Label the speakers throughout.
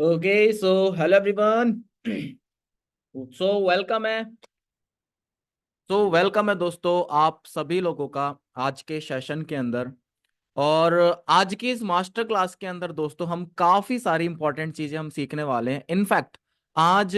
Speaker 1: Okay so hello everyone. So welcome है दोस्तों, आप सभी लोगों का आज के सेशन के अंदर। और आज की इस मास्टर क्लास के अंदर दोस्तों हम काफी सारी इंपॉर्टेंट चीजें हम सीखने वाले हैं। इनफैक्ट आज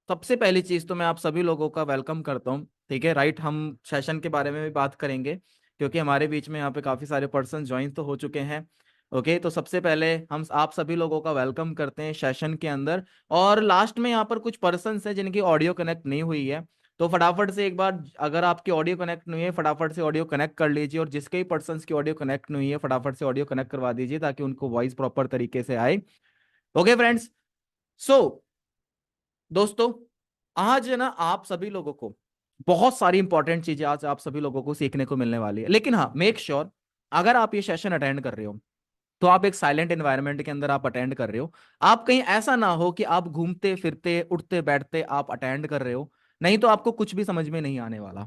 Speaker 1: सबसे पहली चीज तो मैं आप सभी लोगों का वेलकम करता हूँ। ठीक है, राइट। हम सेशन के बारे में भी बात करेंगे क्योंकि हमारे बीच में यहाँ पे काफी सारे पर्सन ज्वाइन तो हो चुके हैं। ओके, तो सबसे पहले हम आप सभी लोगों का वेलकम करते हैं सेशन के अंदर। और लास्ट में यहाँ पर कुछ पर्सन हैं जिनकी ऑडियो कनेक्ट नहीं हुई है, तो फटाफट से एक बार, अगर आपकी ऑडियो कनेक्ट नहीं है फटाफट से ऑडियो कनेक्ट कर लीजिए, और जिसके भी पर्सन की ऑडियो कनेक्ट नहीं है फटाफट से ऑडियो कनेक्ट करवा दीजिए ताकि उनको वॉइस प्रॉपर तरीके से आए। Okay friends. सो दोस्तों, आज है ना आप सभी लोगों को बहुत सारी इंपॉर्टेंट चीजें आज आप सभी लोगों को सीखने को मिलने वाली है। लेकिन हाँ, मेक श्योर अगर आप ये सेशन अटेंड कर रहे हो तो आप एक साइलेंट एनवायरनमेंट के अंदर आप अटेंड कर रहे हो। आप कहीं ऐसा ना हो कि आप घूमते फिरते उठते बैठते आप अटेंड कर रहे हो, नहीं तो आपको कुछ भी समझ में नहीं आने वाला।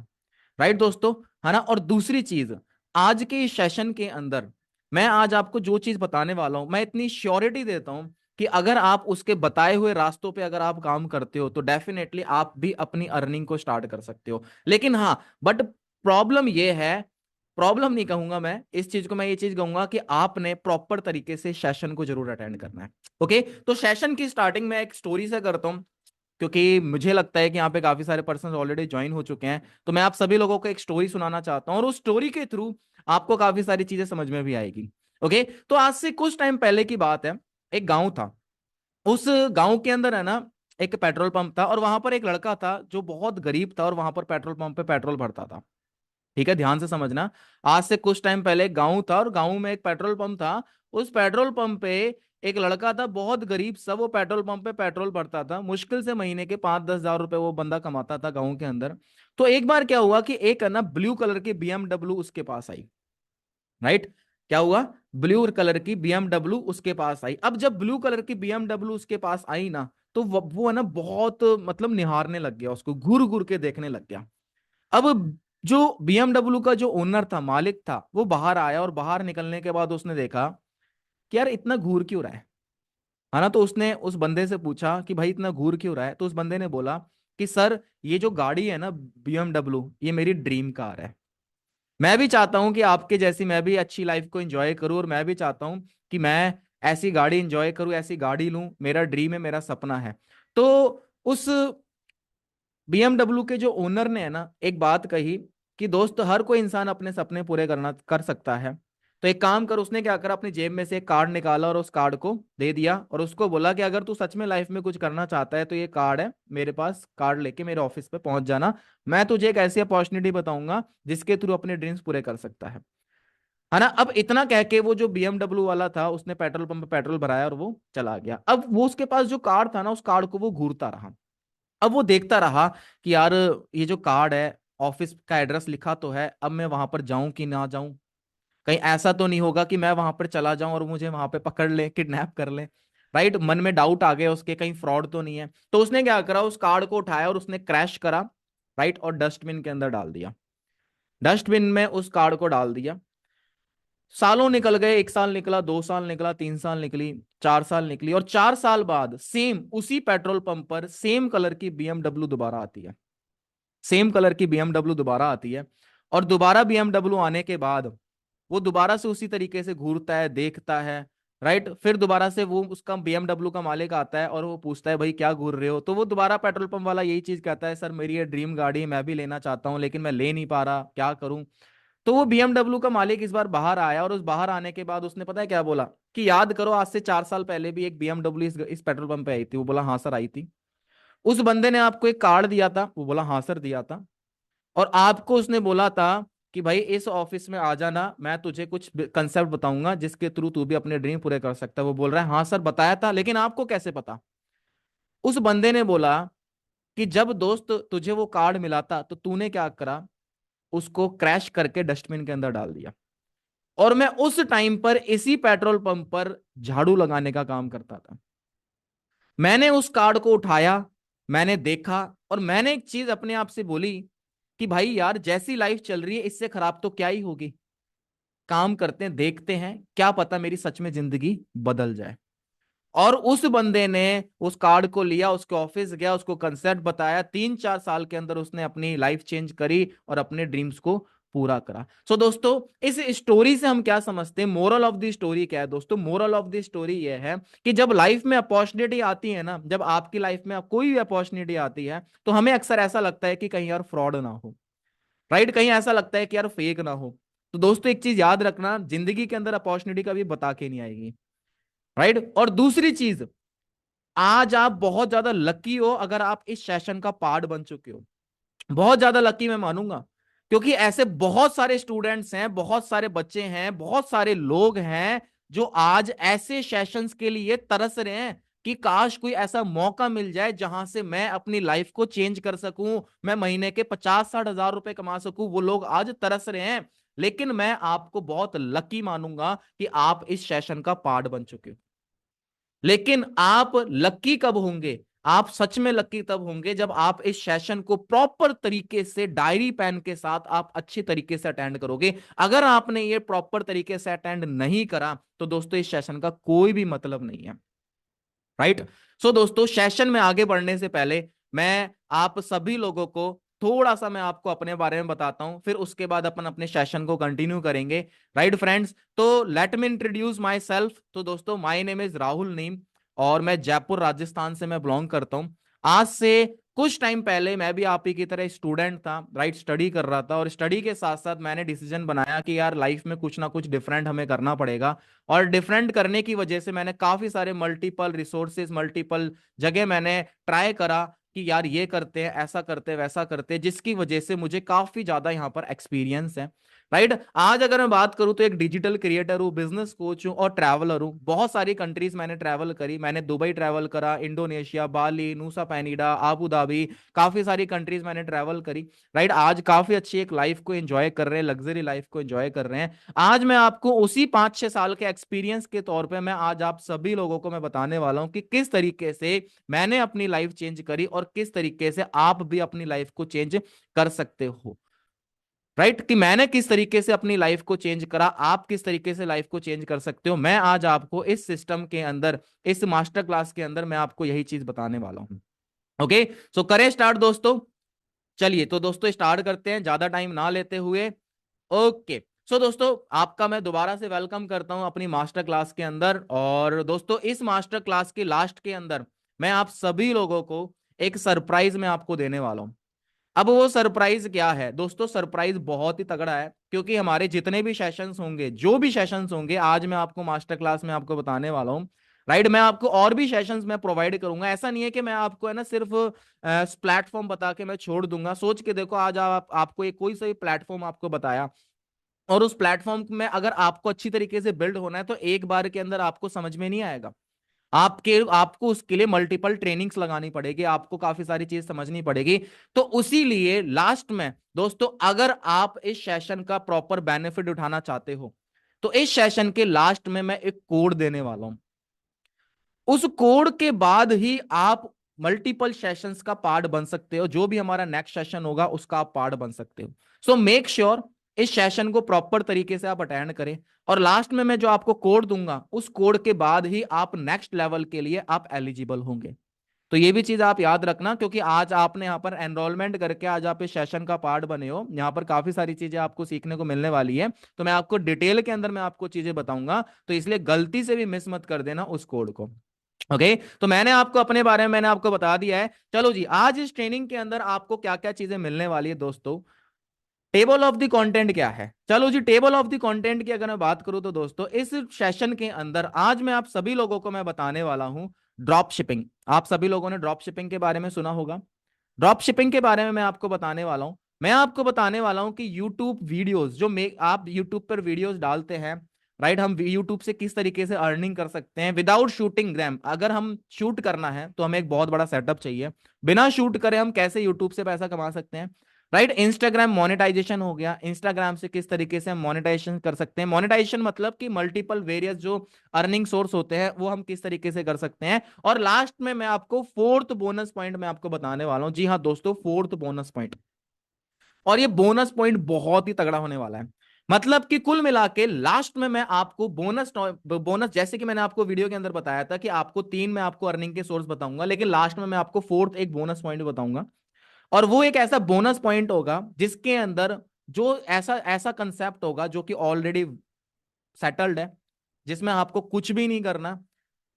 Speaker 1: राइट दोस्तों, है ना। और दूसरी चीज, आज के इस सेशन के अंदर मैं आज आपको जो चीज बताने वाला हूं, मैं इतनी श्योरिटी देता हूं कि अगर आप उसके बताए हुए रास्तों पे अगर आप काम करते हो तो डेफिनेटली आप भी अपनी अर्निंग को स्टार्ट कर सकते हो। लेकिन हाँ, बट प्रॉब्लम ये है, प्रॉब्लम नहीं कहूंगा मैं इस चीज को, मैं ये चीज कहूंगा कि आपने प्रॉपर तरीके से सेशन को जरूर अटेंड करना है। ओके, तो सेशन की स्टार्टिंग में एक स्टोरी से करता हूं क्योंकि मुझे लगता है कि यहाँ पे काफी सारे पर्सन ऑलरेडी ज्वाइन हो चुके हैं। तो मैं आप सभी लोगों को एक स्टोरी सुनाना चाहता हूँ और उस स्टोरी के थ्रू आपको काफी सारी चीजें समझ में भी आएगी। ओके, तो आज से कुछ टाइम पहले की बात है। एक गांव था, उस गांव के अंदर है ना एक पेट्रोल पंप था, और वहां पर एक लड़का था जो बहुत गरीब था और वहां पर पेट्रोल पंप पे पेट्रोल भरता था। ठीक है, ध्यान से समझना। आज से कुछ टाइम पहले एक गांव था और गांव में एक पेट्रोल पंप था। उस पेट्रोल पंप पे एक लड़का था बहुत गरीब सा, वो पेट्रोल पंप पे पेट्रोल भरता था। मुश्किल से महीने के 5-10 हजार रुपए वो बंदा कमाता था गांव के अंदर। तो एक बार क्या हुआ कि एक है ना ब्लू कलर की बीएमडब्ल्यू उसके पास आई। राइट, क्या हुआ, ब्लू कलर की बीएमडब्ल्यू उसके पास आई। अब जब ब्लू कलर की बीएमडब्ल्यू उसके पास आई ना, तो वो है ना बहुत मतलब निहारने लग गया, उसको घूर घूर के देखने लग गया। अब जो बीएमडब्ल्यू का जो ओनर था, मालिक था, वो बाहर आया और बाहर निकलने के बाद उसने देखा कि यार इतना घूर क्यों रहा है ना। तो उसने उस बंदे से पूछा कि भाई इतना घूर क्यों रहा है। तो उस बंदे ने बोला कि सर, ये जो गाड़ी है ना बीएमडब्ल्यू, ये मेरी ड्रीम कार है। मैं भी चाहता हूं कि आपके जैसी मैं भी अच्छी लाइफ को एंजॉय करूं, और मैं भी चाहता हूं कि मैं ऐसी गाड़ी एंजॉय करूं, ऐसी गाड़ी लूं, मेरा ड्रीम है, मेरा सपना है। तो उस बीएमडब्ल्यू के जो ओनर ने है ना एक बात कही कि दोस्त, हर कोई इंसान अपने सपने पूरे करना कर सकता है, तो एक काम कर। उसने क्या करा, अपनी जेब में से एक कार्ड निकाला और उस कार्ड को दे दिया और उसको बोला कि अगर तू सच में लाइफ में कुछ करना चाहता है तो ये कार्ड है मेरे पास, कार्ड लेके मेरे ऑफिस पे पहुंच जाना। मैं तुझे एक ऐसी अपॉर्चुनिटी बताऊंगा जिसके थ्रू अपने ड्रीम्स पूरे कर सकता है ना। अब इतना कह के वो जो बीएमडब्ल्यू वाला था उसने पेट्रोल पंप पे पेट्रोल भराया और वो चला गया। अब वो उसके पास जो कार्ड था ना, उस कार्ड को वो घूरता रहा। अब वो देखता रहा कि यार ये जो कार्ड है, ऑफिस का एड्रेस लिखा तो है, अब मैं वहां पर जाऊं कि ना जाऊं, कहीं ऐसा तो नहीं होगा कि मैं वहां पर चला जाऊं और मुझे वहां पे पकड़ ले, किडनैप कर ले। राइट, मन में डाउट आ गया उसके, कहीं फ्रॉड तो नहीं है। तो उसने क्या करा, उस कार्ड को उठाया और उसने क्रैश करा। राइट, और डस्टबिन के अंदर डाल दिया। डस्टबिन में उस कार्ड को डाल दिया। सालों निकल गए, 1 साल निकला, 2 साल निकला, 3 साल निकली, 4 साल निकली, और 4 साल बाद सेम उसी पेट्रोल पंप पर सेम कलर की बीएमडब्ल्यू दोबारा आती है। सेम कलर की बीएमडब्ल्यू दोबारा आती है। और दोबारा बीएमडब्ल्यू आने के बाद वो दोबारा से उसी तरीके से घूरता है, देखता है। राइट, फिर दोबारा से वो उसका बीएमडब्ल्यू का मालिक आता है और वो पूछता है भाई क्या घूर रहे हो। तो वो दोबारा पेट्रोल पंप वाला यही चीज कहता है, सर मेरी ये ड्रीम गाड़ी है, मैं भी लेना चाहता हूँ लेकिन मैं ले नहीं पा रहा, क्या करूं। तो वो बीएमडब्ल्यू का मालिक इस बार बाहर आया और उस बाहर आने के बाद उसने पता है क्या बोला, कि याद करो आज से 4 साल पहले भी एक बीएमडब्ल्यू इस पेट्रोल पंप पे आई थी। वो बोला हाँ सर आई थी। उस बंदे ने आपको एक कार्ड दिया था, वो बोला हाँ सर दिया था। और आपको उसने बोला था कि भाई इस ऑफिस में आ जाना, मैं तुझे कुछ कंसेप्ट बताऊंगा जिसके थ्रू तू भी अपने ड्रीम पूरे कर सकता है। वो बोल रहा है हाँ सर बताया था, लेकिन आपको कैसे पता। उस बंदे ने बोला कि जब दोस्त तुझे वो कार्ड मिला था तो तूने क्या करा, उसको क्रैश करके डस्टबिन के अंदर डाल दिया। और मैं उस टाइम पर इसी पेट्रोल पंप पर झाड़ू लगाने का काम करता था। मैंने उस कार्ड को उठाया, मैंने देखा, और मैंने एक चीज अपने आप से बोली कि भाई यार जैसी लाइफ चल रही है इससे खराब तो क्या ही होगी। काम करते हैं, देखते हैं, क्या पता मेरी सच में जिंदगी बदल जाए। और उस बंदे ने उस कार्ड को लिया, उसके ऑफिस गया, उसको कंसेप्ट बताया, 3-4 साल के अंदर उसने अपनी लाइफ चेंज करी और अपने ड्रीम्स को पूरा करा। सो दोस्तों, इस स्टोरी से हम क्या समझते हैं, मोरल ऑफ द स्टोरी क्या है दोस्तों? मोरल ऑफ द स्टोरी यह है कि जब लाइफ में अपॉर्चुनिटी आती है ना, जब आपकी लाइफ में कोई भी अपॉर्चुनिटी आती है, तो हमें अक्सर ऐसा लगता है कि कहीं यार फ्रॉड ना हो, राइट? कहीं ऐसा लगता है कि यार फेक ना हो। तो दोस्तों एक चीज याद रखना, जिंदगी के अंदर अपॉर्चुनिटी कभी बता के नहीं आएगी, राइट? और दूसरी चीज, आज आप बहुत ज्यादा लकी हो अगर आप इस सेशन का पार्ट बन चुके हो। बहुत ज्यादा लकी मैं मानूंगा, क्योंकि ऐसे बहुत सारे स्टूडेंट्स हैं, बहुत सारे बच्चे हैं, बहुत सारे लोग हैं जो आज ऐसे सेशंस के लिए तरस रहे हैं कि काश कोई ऐसा मौका मिल जाए जहां से मैं अपनी लाइफ को चेंज कर सकूं, मैं महीने के 50-60 हजार रुपए कमा सकूं। वो लोग आज तरस रहे हैं, लेकिन मैं आपको बहुत लकी मानूंगा कि आप इस सेशन का पार्ट बन चुके हो। लेकिन आप लकी कब होंगे? आप सच में लकी तब होंगे जब आप इस सेशन को प्रॉपर तरीके से डायरी पेन के साथ आप अच्छी तरीके से अटेंड करोगे। अगर आपने ये प्रॉपर तरीके से अटेंड नहीं करा तो दोस्तों इस सेशन का कोई भी मतलब नहीं है, राइट? सो दोस्तों, सेशन में आगे बढ़ने से पहले मैं आप सभी लोगों को थोड़ा सा मैं आपको अपने बारे में बताता हूं, फिर उसके बाद अपन अपने सेशन को कंटिन्यू करेंगे, राइट फ्रेंड्स? तो let me introduce my self. तो दोस्तों, माई नेम इज राहुल नीम और मैं जयपुर राजस्थान से मैं बिलोंग करता हूं। आज से कुछ टाइम पहले मैं भी आप ही की तरह स्टूडेंट था, राइट? स्टडी कर रहा था और स्टडी के साथ साथ मैंने डिसीजन बनाया कि यार लाइफ में कुछ ना कुछ डिफरेंट हमें करना पड़ेगा। और डिफरेंट करने की वजह से मैंने काफी सारे मल्टीपल रिसोर्सेज, मल्टीपल जगह मैंने ट्राई करा कि यार ये करते हैं, ऐसा करते हैं, वैसा करते हैं, जिसकी वजह से मुझे काफी ज्यादा यहाँ पर एक्सपीरियंस है, राइट? आज अगर मैं बात करूं तो एक डिजिटल क्रिएटर हूँ, बिजनेस कोच हूँ और ट्रैवलर हूँ। बहुत सारी कंट्रीज मैंने ट्रैवल करी। मैंने दुबई ट्रैवल करा, इंडोनेशिया, बाली, नूसा पेनिडा, आबू धाबी, काफी सारी कंट्रीज मैंने ट्रैवल करी, राइट? आज काफी अच्छी एक लाइफ को एंजॉय कर रहे हैं, लग्जरी लाइफ को एंजॉय कर रहे हैं। आज मैं आपको उसी 5-6 साल के एक्सपीरियंस के तौर पे मैं आज आप सभी लोगों को मैं बताने वाला हूं कि किस तरीके से मैंने अपनी लाइफ चेंज करी और किस तरीके से आप भी अपनी लाइफ को चेंज कर सकते हो, राइट? कि मैंने किस तरीके से अपनी लाइफ को चेंज करा, आप किस तरीके से लाइफ को चेंज कर सकते हो। मैं आज आपको इस सिस्टम के अंदर, इस मास्टर क्लास के अंदर मैं आपको यही चीज बताने वाला हूं। ओके, सो करें स्टार्ट दोस्तों। चलिए तो दोस्तों स्टार्ट करते हैं ज्यादा टाइम ना लेते हुए। ओके, सो दोस्तों, आपका मैं दोबारा से वेलकम करता हूं अपनी मास्टर क्लास के अंदर। और दोस्तों, इस मास्टर क्लास के लास्ट के अंदर मैं आप सभी लोगों को एक सरप्राइज मैं आपको देने वाला हूं। अब वो सरप्राइज क्या है दोस्तों? सरप्राइज बहुत ही तगड़ा है, क्योंकि हमारे जितने भी सेशंस होंगे, जो भी सेशंस होंगे, आज मैं आपको मास्टर क्लास में आपको बताने वाला हूँ, राइट? मैं आपको और भी सेशंस मैं प्रोवाइड करूंगा। ऐसा नहीं है कि मैं आपको है ना सिर्फ प्लेटफॉर्म बता के मैं छोड़ दूंगा। सोच के देखो, आज आपको एक कोई सा भी प्लेटफॉर्म आपको बताया और उस प्लेटफॉर्म में अगर आपको अच्छी तरीके से बिल्ड होना है तो एक बार के अंदर आपको समझ में नहीं आएगा। आपको उसके लिए मल्टीपल ट्रेनिंग्स लगानी पड़ेगी, आपको काफी सारी चीज समझनी पड़ेगी। तो उसी लिए लास्ट में दोस्तों, अगर आप इस सेशन का प्रॉपर बेनिफिट उठाना चाहते हो तो इस सेशन के लास्ट में मैं एक कोड देने वाला हूं। उस कोड के बाद ही आप मल्टीपल सेशंस का पार्ट बन सकते हो। जो भी हमारा नेक्स्ट सेशन होगा उसका आप पार्ट बन सकते हो। सो मेक श्योर इस सेशन को प्रॉपर तरीके से आप अटेंड करें। और लास्ट में मैं जो आपको कोड दूंगा, उस कोड के बाद ही आप नेक्स्ट लेवल के लिए आप एलिजिबल होंगे। तो ये भी चीज आप याद रखना, क्योंकि आज आपने यहाँ पर एनरोलमेंट करके आज आप इस सेशन का पार्ट बने हो। यहाँ पर काफी सारी चीजें आपको सीखने को मिलने वाली है। तो मैं आपको डिटेल के अंदर मैं आपको चीजें बताऊंगा, तो इसलिए गलती से भी मिस मत कर देना उस कोड को। ओके, तो मैंने आपको अपने बारे में मैंने आपको बता दिया है। चलो जी, आज इस ट्रेनिंग के अंदर आपको क्या क्या चीजें मिलने वाली है दोस्तों। टेबल ऑफ द कंटेंट क्या है? चलो जी, टेबल ऑफ द कंटेंट की अगर मैं बात करूं तो दोस्तों, इस सेशन के अंदर आज मैं आप सभी लोगों को मैं बताने वाला हूं ड्रॉप शिपिंग। आप सभी लोगों ने ड्रॉप शिपिंग के बारे में सुना होगा। ड्रॉप शिपिंग के बारे में मैं आपको बताने वाला हूं। मैं आपको बताने वाला हूं कि यूट्यूब वीडियोस जो आप यूट्यूब पर वीडियोस डालते हैं, राइट? हम यूट्यूब से किस तरीके से अर्निंग कर सकते हैं विदाउट शूटिंग रैम। अगर हम शूट करना है तो हमें एक बहुत बड़ा सेटअप चाहिए। बिना शूट करे हम कैसे यूट्यूब से पैसा कमा सकते हैं, राइट? इंस्टाग्राम मोनेटाइजेशन हो गया, इंस्टाग्राम से किस तरीके से हम मोनेटाइजेशन कर सकते हैं। मोनेटाइजेशन मतलब कि मल्टीपल वेरियस जो अर्निंग सोर्स होते हैं वो हम किस तरीके से कर सकते हैं। और लास्ट में मैं आपको फोर्थ बोनस पॉइंट मैं आपको बताने वाला हूं। जी हाँ दोस्तों, फोर्थ बोनस पॉइंट। और ये बोनस पॉइंट बहुत ही तगड़ा होने वाला है। मतलब कि कुल मिला के लास्ट में मैं आपको बोनस बोनस, जैसे कि मैंने आपको वीडियो के अंदर बताया था कि आपको तीन मैं आपको अर्निंग के सोर्स बताऊंगा, लेकिन लास्ट में मैं आपको फोर्थ एक बोनस पॉइंट बताऊंगा। और वो एक ऐसा बोनस पॉइंट होगा जिसके अंदर जो ऐसा ऐसा कंसेप्ट होगा जो कि ऑलरेडी सेटल्ड है, जिसमें आपको कुछ भी नहीं करना।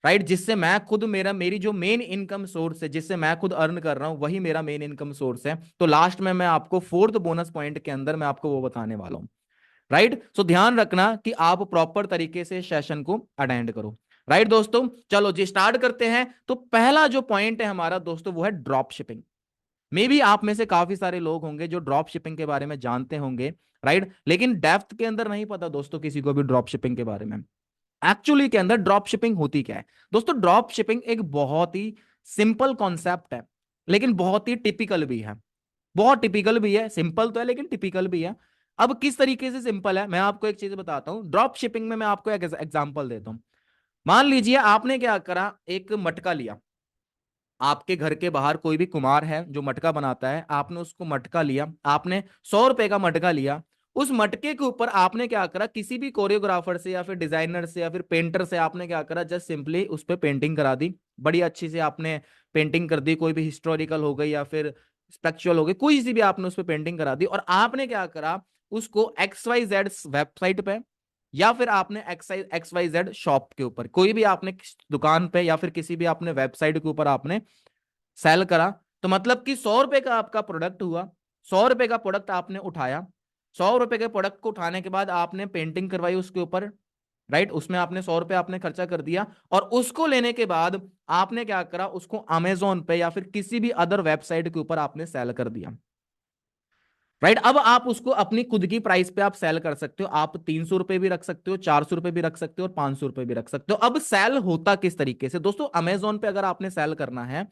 Speaker 1: राइट, जिससे मैं खुद मेरी जो मेन इनकम सोर्स है, जिससे मैं खुद अर्न कर रहा हूं, वही मेरा मेन इनकम सोर्स है। तो लास्ट में मैं आपको फोर्थ बोनस पॉइंट के अंदर मैं आपको वो बताने वाला हूं। राइट, सो ध्यान रखना कि आप प्रॉपर तरीके से सेशन को अटेंड करो। राइट दोस्तों, चलो जी स्टार्ट करते हैं। तो पहला जो पॉइंट है हमारा दोस्तों वो है ड्रॉप शिपिंग। मे बी आप में से काफी सारे लोग होंगे जो ड्रॉप शिपिंग के बारे में जानते होंगे। राइट, लेकिन डेप्थ के अंदर नहीं पता दोस्तों किसी को भी ड्रॉप शिपिंग के बारे में। एक्चुअली के अंदर ड्रॉप शिपिंग होती क्या है दोस्तों? ड्रॉप शिपिंग एक बहुत ही सिंपल कॉन्सेप्ट है, लेकिन बहुत ही टिपिकल भी है। बहुत टिपिकल भी है, सिंपल तो है लेकिन टिपिकल भी है। अब किस तरीके से सिंपल है, मैं आपको एक चीज बताता हूं। ड्रॉप शिपिंग में मैं आपको एक एग्जांपल देता हूं। मान लीजिए आपने क्या करा, एक मटका लिया। आपके घर के बाहर कोई भी कुम्हार है जो मटका बनाता है, आपने उसको मटका लिया, आपने 100 रुपए का मटका लिया। उस मटके के ऊपर आपने क्या करा, किसी भी कोरियोग्राफर से या फिर डिजाइनर से या फिर पेंटर से आपने क्या करा, जस्ट सिंपली उस पर पेंटिंग करा दी। बड़ी अच्छी से आपने पेंटिंग कर दी, कोई भी हिस्टोरिकल हो गई या फिर स्पेक्चुअल हो गई, कोई सी भी आपने उस पर पेंटिंग करा दी। और आपने क्या करा, उसको XYZ वेबसाइट पे या फिर आपने XYZ शॉप के ऊपर, कोई भी आपने दुकान पे या फिर किसी भी आपने वेबसाइट के ऊपर आपने सेल करा। तो मतलब कि 100 रुपए का आपका प्रोडक्ट हुआ। 100 रुपए का प्रोडक्ट आपने उठाया। 100 रुपए के प्रोडक्ट को उठाने के बाद आपने पेंटिंग करवाई उसके ऊपर। राइट, उसमें आपने 100 रुपए आपने खर्चा कर दिया। और उसको लेने के बाद आपने क्या करा, उसको अमेजोन पे या फिर किसी भी अदर वेबसाइट के ऊपर आपने सेल कर दिया। राइट, अब आप उसको अपनी खुद की प्राइस पे आप सेल कर सकते हो। आप 300 रुपए भी रख सकते हो, 400 रुपए भी रख सकते हो और 500 रुपए भी रख सकते हो। अब सेल होता किस तरीके से दोस्तों, अमेजोन पे अगर आपने सेल करना है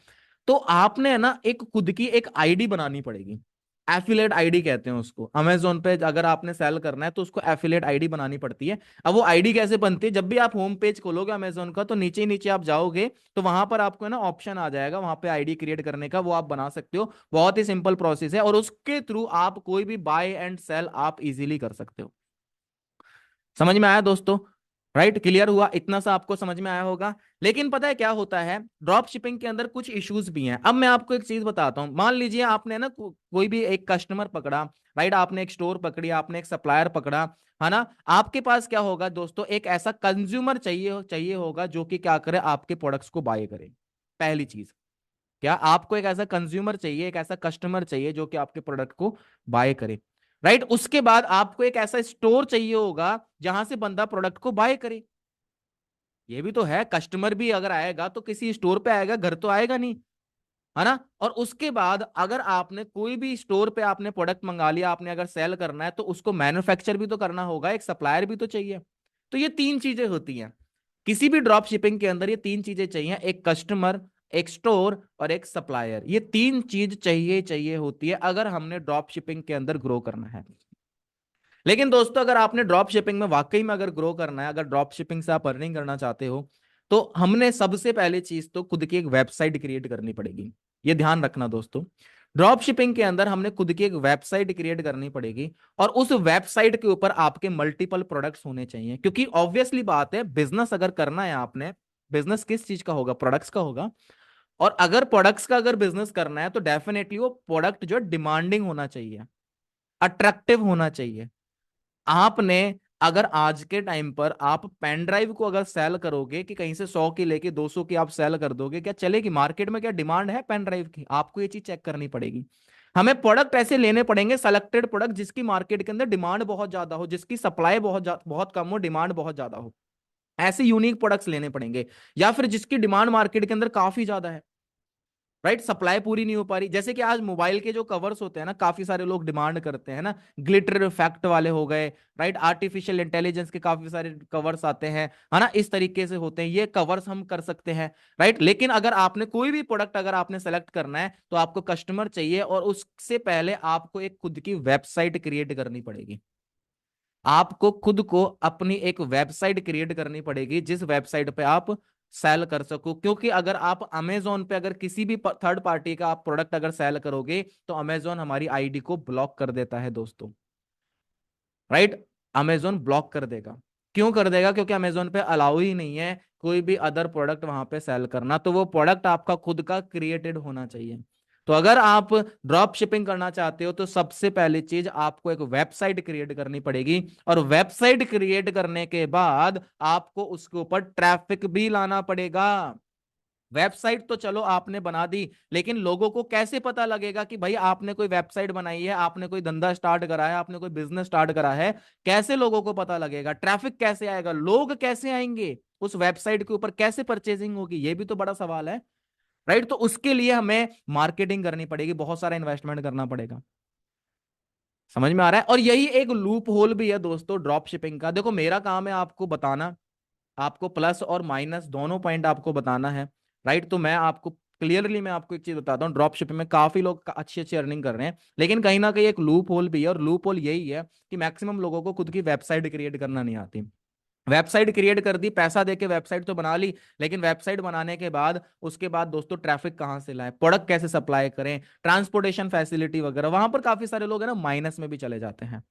Speaker 1: तो आपने ना एक खुद की एक आईडी बनानी पड़ेगी। एफिलेट आईडी कहते हैं उसको। अमेजोन पे अगर आपने सेल करना है तो उसको एफिलेट आईडी बनानी पड़ती है। अब वो आईडी कैसे बनती है, जब भी आप होम पेज खोलोगे अमेजोन का तो नीचे नीचे आप जाओगे तो वहां पर आपको है ना ऑप्शन आ जाएगा वहां पे आईडी क्रिएट करने का, वो आप बना सकते हो। बहुत ही सिंपल प्रोसेस है और उसके थ्रू आप कोई भी बाय एंड सेल आप इजीली कर सकते हो। समझ में आया दोस्तों? राइट, क्लियर हुआ? इतना सा आपको समझ में आया होगा। लेकिन पता है क्या होता है, ड्रॉप शिपिंग के अंदर कुछ इश्यूज भी हैं। अब मैं आपको एक चीज बताता हूं। मान लीजिए आपने ना कोई भी एक कस्टमर पकड़ा। राइट, आपने एक स्टोर पकड़ी, आपने एक सप्लायर पकड़ा, है ना। आपके पास क्या होगा दोस्तों, एक ऐसा कंज्यूमर चाहिए चाहिए होगा जो कि क्या करे, आपके प्रोडक्ट्स को बाय करे। पहली चीज, क्या आपको एक ऐसा कंज्यूमर चाहिए, एक ऐसा कस्टमर चाहिए जो कि आपके प्रोडक्ट को बाय करे। राइट, उसके बाद आपको एक ऐसा स्टोर चाहिए होगा जहां से बंदा प्रोडक्ट को बाय करे। ये भी तो है, कस्टमर भी अगर आएगा तो किसी स्टोर पे आएगा, घर तो आएगा नहीं, है ना। और उसके बाद अगर आपने कोई भी स्टोर पे आपने प्रोडक्ट मंगा लिया, आपने अगर सेल करना है तो उसको मैन्युफैक्चर भी तो करना होगा, एक सप्लायर भी तो चाहिए। तो ये तीन चीजें होती हैं किसी भी ड्रॉप शिपिंग के अंदर। ये तीन चीजें चाहिए, एक कस्टमर, एक स्टोर और एक सप्लायर। ये तीन चीज चाहिए चाहिए होती है अगर हमने ड्रॉप शिपिंग के अंदर ग्रो करना है। लेकिन दोस्तों अगर आपने ड्रॉप शिपिंग में वाकई में अगर ग्रो करना है, अगर ड्रॉप शिपिंग से आप अर्निंग करना चाहते हो, तो हमने सबसे पहले चीज तो खुद की एक वेबसाइट क्रिएट करनी पड़ेगी। ये ध्यान रखना दोस्तों, ड्रॉप शिपिंग के अंदर हमने खुद की एक वेबसाइट क्रिएट करनी पड़ेगी। और उस वेबसाइट के ऊपर आपके मल्टीपल प्रोडक्ट्स होने चाहिए, क्योंकि ऑब्वियसली बात है, बिजनेस अगर करना है आपने, बिजनेस किस चीज का होगा, प्रोडक्ट्स का होगा। और अगर प्रोडक्ट्स का अगर बिजनेस करना है तो डेफिनेटली वो प्रोडक्ट जो डिमांडिंग होना चाहिए, अट्रैक्टिव होना चाहिए। आपने अगर आज के टाइम पर आप पेन ड्राइव को अगर सेल करोगे कि कहीं से 100 की लेके 200 की आप सेल कर दोगे, क्या चलेगी? मार्केट में क्या डिमांड है पेन ड्राइव की? आपको ये चीज चेक करनी पड़ेगी। हमें प्रोडक्ट ऐसे लेने पड़ेंगे, सेलेक्टेड प्रोडक्ट जिसकी मार्केट के अंदर डिमांड बहुत ज्यादा हो, जिसकी सप्लाई बहुत कम हो, डिमांड बहुत ज्यादा हो। ऐसे यूनिक प्रोडक्ट्स लेने पड़ेंगे, या फिर जिसकी डिमांड मार्केट के अंदर काफी ज्यादा है। राइट, सप्लाई पूरी नहीं हो पा रही। जैसे कि आज मोबाइल के जो कवर्स होते हैं ना, काफी सारे लोग डिमांड करते हैं ना, ग्लिटर इफेक्ट वाले हो गए। राइट, आर्टिफिशियल इंटेलिजेंस के काफी सारे कवर्स आते हैं, है ना, इस तरीके से होते हैं। ये कवर्स हम कर सकते हैं। राइट, लेकिन अगर आपने कोई भी प्रोडक्ट अगर आपने सेलेक्ट करना है तो आपको कस्टमर चाहिए, और उससे पहले आपको एक खुद की वेबसाइट क्रिएट करनी पड़ेगी। आपको खुद को अपनी एक वेबसाइट क्रिएट करनी पड़ेगी जिस वेबसाइट पे आप सेल कर सको। क्योंकि अगर आप अमेजोन पे अगर किसी भी थर्ड पार्टी का आप प्रोडक्ट अगर सेल करोगे तो अमेजोन हमारी आईडी को ब्लॉक कर देता है दोस्तों। राइट, अमेजोन ब्लॉक कर देगा। क्यों कर देगा? क्योंकि अमेजोन पे अलाउ ही नहीं है कोई भी अदर प्रोडक्ट वहां पे सेल करना, तो वो प्रोडक्ट आपका खुद का क्रिएटेड होना चाहिए। तो अगर आप ड्रॉप शिपिंग करना चाहते हो तो सबसे पहली चीज आपको एक वेबसाइट क्रिएट करनी पड़ेगी, और वेबसाइट क्रिएट करने के बाद आपको उसके ऊपर ट्रैफिक भी लाना पड़ेगा। वेबसाइट तो चलो आपने बना दी, लेकिन लोगों को कैसे पता लगेगा कि भाई आपने कोई वेबसाइट बनाई है, आपने कोई धंधा स्टार्ट करा है, आपने कोई बिजनेस स्टार्ट करा है? कैसे लोगों को पता लगेगा? ट्रैफिक कैसे आएगा? लोग कैसे आएंगे उस वेबसाइट के ऊपर? कैसे परचेजिंग होगी? ये भी तो बड़ा सवाल है, राइट? तो उसके लिए हमें मार्केटिंग करनी पड़ेगी, बहुत सारा इन्वेस्टमेंट करना पड़ेगा। समझ में आ रहा है? और यही एक लूप होल भी है दोस्तों ड्रॉप शिपिंग का। देखो मेरा काम है आपको बताना, आपको प्लस और माइनस दोनों पॉइंट आपको बताना है, राइट? तो मैं आपको क्लियरली मैं आपको एक चीज बताता हूँ, ड्रॉप शिपिंग में काफी लोग अच्छी अच्छी अर्निंग कर रहे हैं, लेकिन कहीं ना कहीं एक लूप होल भी है, और लूप होल यही है कि मैक्सिमम लोगों को खुद की वेबसाइट क्रिएट करना नहीं आती। वेबसाइट क्रिएट कर दी, पैसा देके वेबसाइट तो बना ली, लेकिन वेबसाइट बनाने के बाद उसके बाद दोस्तों ट्रैफिक कहां से लाए, प्रोडक्ट कैसे सप्लाई करें, ट्रांसपोर्टेशन फैसिलिटी वगैरह, वहां पर काफी सारे लोग है ना माइनस में भी चले जाते हैं,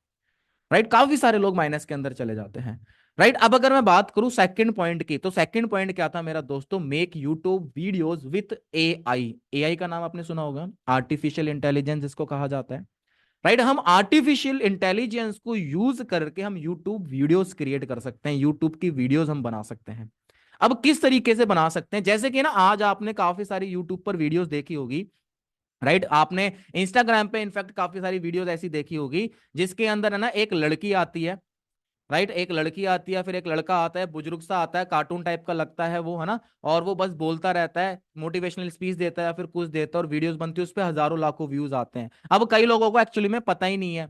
Speaker 1: राइट? काफी सारे लोग माइनस के अंदर चले जाते हैं, राइट? अब अगर मैं बात करूं सेकंड पॉइंट की, तो सेकंड पॉइंट क्या था मेरा दोस्तों? Make YouTube videos with AI. AI का नाम आपने सुना होगा, आर्टिफिशियल इंटेलिजेंस जिसको कहा जाता है, राइट? हम आर्टिफिशियल इंटेलिजेंस को यूज करके हम यूट्यूब वीडियोस क्रिएट कर सकते हैं, यूट्यूब की वीडियोस हम बना सकते हैं। अब किस तरीके से बना सकते हैं? जैसे कि ना आज आपने काफी सारी यूट्यूब पर वीडियोस देखी होगी, राइट? आपने इंस्टाग्राम पे इनफैक्ट काफी सारी वीडियोस ऐसी देखी होगी जिसके अंदर है ना एक लड़की आती है, राइट? एक लड़की आती है, फिर एक लड़का आता है, बुजुर्ग सा आता है, कार्टून टाइप का लगता है वो, है ना? और वो बस बोलता रहता है, मोटिवेशनल स्पीच देता है या फिर कुछ देता है, और वीडियोस बनती है, उस पर हजारों लाखों व्यूज आते हैं। अब कई लोगों को एक्चुअली में पता ही नहीं है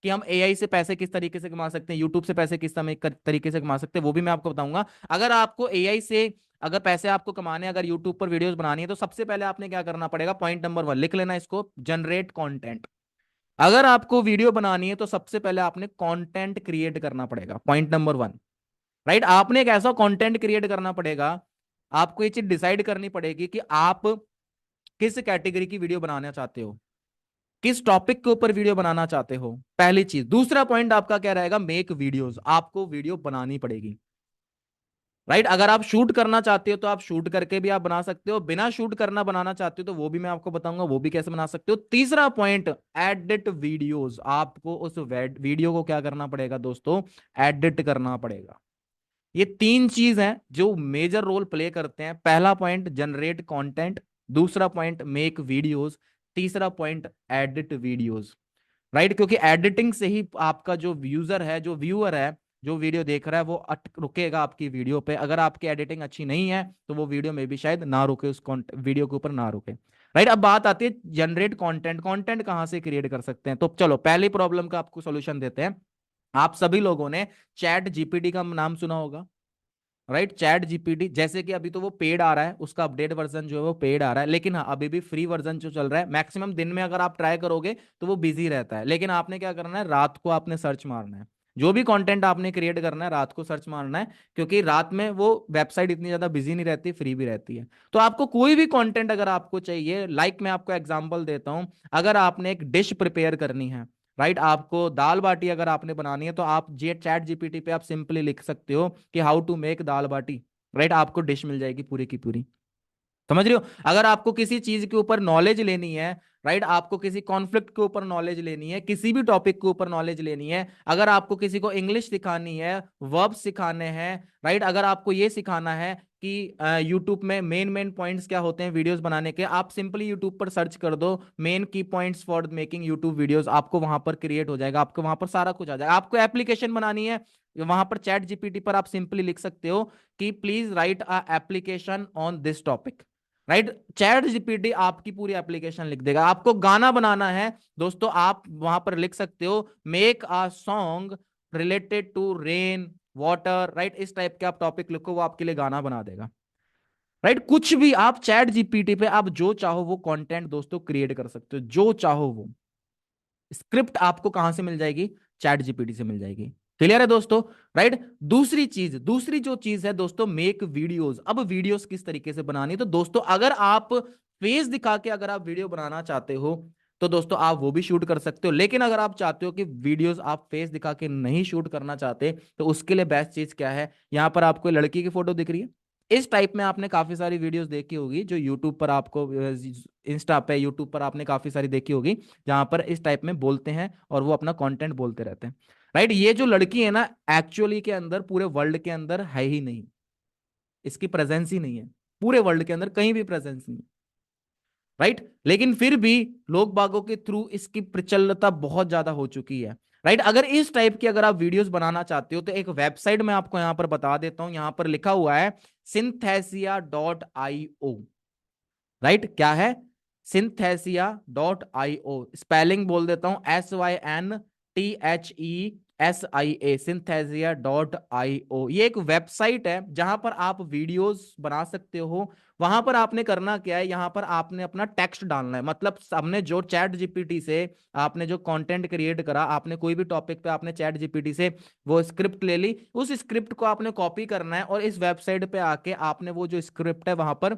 Speaker 1: कि हम एआई से पैसे किस तरीके से कमा सकते हैं, यूट्यूब से पैसे किस तरीके से कमा सकते हैं, वो भी मैं आपको बताऊंगा। अगर आपको एआई से अगर पैसे आपको कमाने, अगर यूट्यूब पर वीडियोस बनानी है, तो सबसे पहले आपने क्या करना पड़ेगा? पॉइंट नंबर 1 लिख लेना इसको, जनरेट कंटेंट। अगर आपको वीडियो बनानी है तो सबसे पहले आपने कंटेंट क्रिएट करना पड़ेगा, पॉइंट नंबर 1, राइट? आपने एक ऐसा कंटेंट क्रिएट करना पड़ेगा, आपको ये चीज डिसाइड करनी पड़ेगी कि आप किस कैटेगरी की वीडियो बनाना चाहते हो, किस टॉपिक के ऊपर वीडियो बनाना चाहते हो, पहली चीज। दूसरा पॉइंट आपका क्या रहेगा? Make videos. आपको वीडियो बनानी पड़ेगी, राइट? अगर आप शूट करना चाहते हो तो आप शूट करके भी आप बना सकते हो, बिना शूट करना बनाना चाहते हो तो वो भी मैं आपको बताऊंगा, वो भी कैसे बना सकते हो। तीसरा पॉइंट, एडिट वीडियोस। आपको उस वीडियो को क्या करना पड़ेगा दोस्तों? एडिट करना पड़ेगा। ये तीन चीज हैं जो मेजर रोल प्ले करते हैं। पहला पॉइंट जनरेट कंटेंट, दूसरा पॉइंट मेक वीडियोस, तीसरा पॉइंट एडिट वीडियोस, राइट? क्योंकि एडिटिंग से ही आपका जो यूजर है, जो व्यूअर है, जो वीडियो देख रहा है, वो रुकेगा आपकी वीडियो पे। अगर आपकी एडिटिंग अच्छी नहीं है तो वो वीडियो में भी शायद ना रुके, उस वीडियो के ऊपर ना रुके, राइट? अब बात आती है जनरेट कंटेंट। कंटेंट कहां से क्रिएट कर सकते हैं? तो चलो पहली प्रॉब्लम का आपको सोल्यूशन देते हैं। आप सभी लोगों ने चैट जीपीटी का नाम सुना होगा, राइट? चैट जीपीटी, जैसे कि अभी तो वो पेड आ रहा है, उसका अपडेट वर्जन जो है वो पेड आ रहा है, लेकिन हाँ अभी भी फ्री वर्जन जो चल रहा है, मैक्सिमम दिन में अगर आप ट्राई करोगे तो वो बिजी रहता है। लेकिन आपने क्या करना है? रात को आपने सर्च मारना है, जो भी कंटेंट आपने क्रिएट करना है रात को सर्च मारना है, क्योंकि रात में वो वेबसाइट इतनी ज्यादा बिजी नहीं रहती, फ्री भी रहती है। तो आपको कोई भी कंटेंट अगर आपको चाहिए, लाइक मैं आपको एग्जांपल देता हूं, अगर आपने एक डिश प्रिपेयर करनी है, राइट? आपको दाल बाटी अगर आपने बनानी है, तो आप जे चैट जीपीटी पे आप सिंपली लिख सकते हो कि how to make dal baati, right? आपको डिश मिल जाएगी पूरी की पूरी। समझ रहे हो? अगर आपको किसी चीज के ऊपर नॉलेज लेनी है, राइट? आपको किसी कॉन्फ्लिक्ट के यूपर नॉलेज लेनी है, किसी भी टॉपिक के ऊपर नॉलेज लेनी है, अगर आपको किसी को इंग्लिश सिखानी है, वर्ब सिखाने हैं, राइट? अगर आपको ये सिखाना है कि यूट्यूब में मेन मेन पॉइंट्स क्या होते हैं वीडियोस बनाने के, आप सिंपली यूट्यूब पर सर्च कर दो मेन की points for making YouTube videos, आपको वहां पर क्रिएट हो जाएगा, आपको वहां पर सारा कुछ आ जाएगा। आपको एप्लीकेशन बनानी है, वहां पर चैट जीपीटी पर आप सिंपली लिख सकते हो कि please right a application on this topic, right? Chat GPT आपकी पूरी एप्लीकेशन लिख देगा। आपको गाना बनाना है दोस्तों, आप वहां पर लिख सकते हो make a song related to rain water, right? इस टाइप के आप टॉपिक लिखो, वो आपके लिए गाना बना देगा, राइट? कुछ भी आप चैट जीपीटी पे आप जो चाहो वो कंटेंट दोस्तों क्रिएट कर सकते हो, जो चाहो वो। स्क्रिप्ट आपको कहां से मिल जाएगी? चैट जीपीटी से मिल जाएगी। क्लियर है दोस्तों? राइट? दूसरी जो चीज है दोस्तों, मेक वीडियोस। अब वीडियोस किस तरीके से बनानी है? तो दोस्तों अगर आप फेस दिखा के अगर आप वीडियो बनाना चाहते हो, तो दोस्तों आप वो भी शूट कर सकते हो। लेकिन अगर आप चाहते हो कि वीडियोस आप फेस दिखा के नहीं शूट करना चाहते, तो उसके लिए बेस्ट चीज क्या है, यहाँ पर आपको लड़की की फोटो दिख रही है, इस टाइप में आपने काफी सारी वीडियोस देखी होगी जो यूट्यूब पर आपको, इंस्टा पे, यूट्यूब पर आपने काफी सारी देखी होगी, जहां पर इस टाइप में बोलते हैं और वो अपना कंटेंट बोलते रहते हैं। राइट, ये जो लड़की है ना, एक्चुअली के अंदर पूरे वर्ल्ड के अंदर है ही नहीं, इसकी प्रेजेंस ही नहीं है, पूरे वर्ल्ड के अंदर कहीं भी प्रेजेंस नहीं है। राइट, लेकिन फिर भी लोग बागों के थ्रू इसकी प्रचलता बहुत ज्यादा हो चुकी है। राइट, अगर इस टाइप की अगर आप वीडियोस बनाना चाहते हो तो एक वेबसाइट मैं आपको यहां पर बता देता हूं, यहां पर लिखा हुआ है synthesia.io। राइट, क्या है, synthesia.io, स्पेलिंग बोल देता हूं, SYNTHESIA, synthesia.io। ये एक वेबसाइट है जहां पर आप वीडियोस बना सकते हो। वहां पर आपने करना क्या है, यहां पर आपने अपना टेक्स्ट डालना है, मतलब हमने जो चैट जीपीटी से आपने जो कंटेंट क्रिएट करा, आपने कोई भी टॉपिक पे आपने चैट जीपीटी से वो स्क्रिप्ट ले ली, उस स्क्रिप्ट को आपने कॉपी करना है और इस वेबसाइट पे आके आपने वो जो स्क्रिप्ट है वहां पर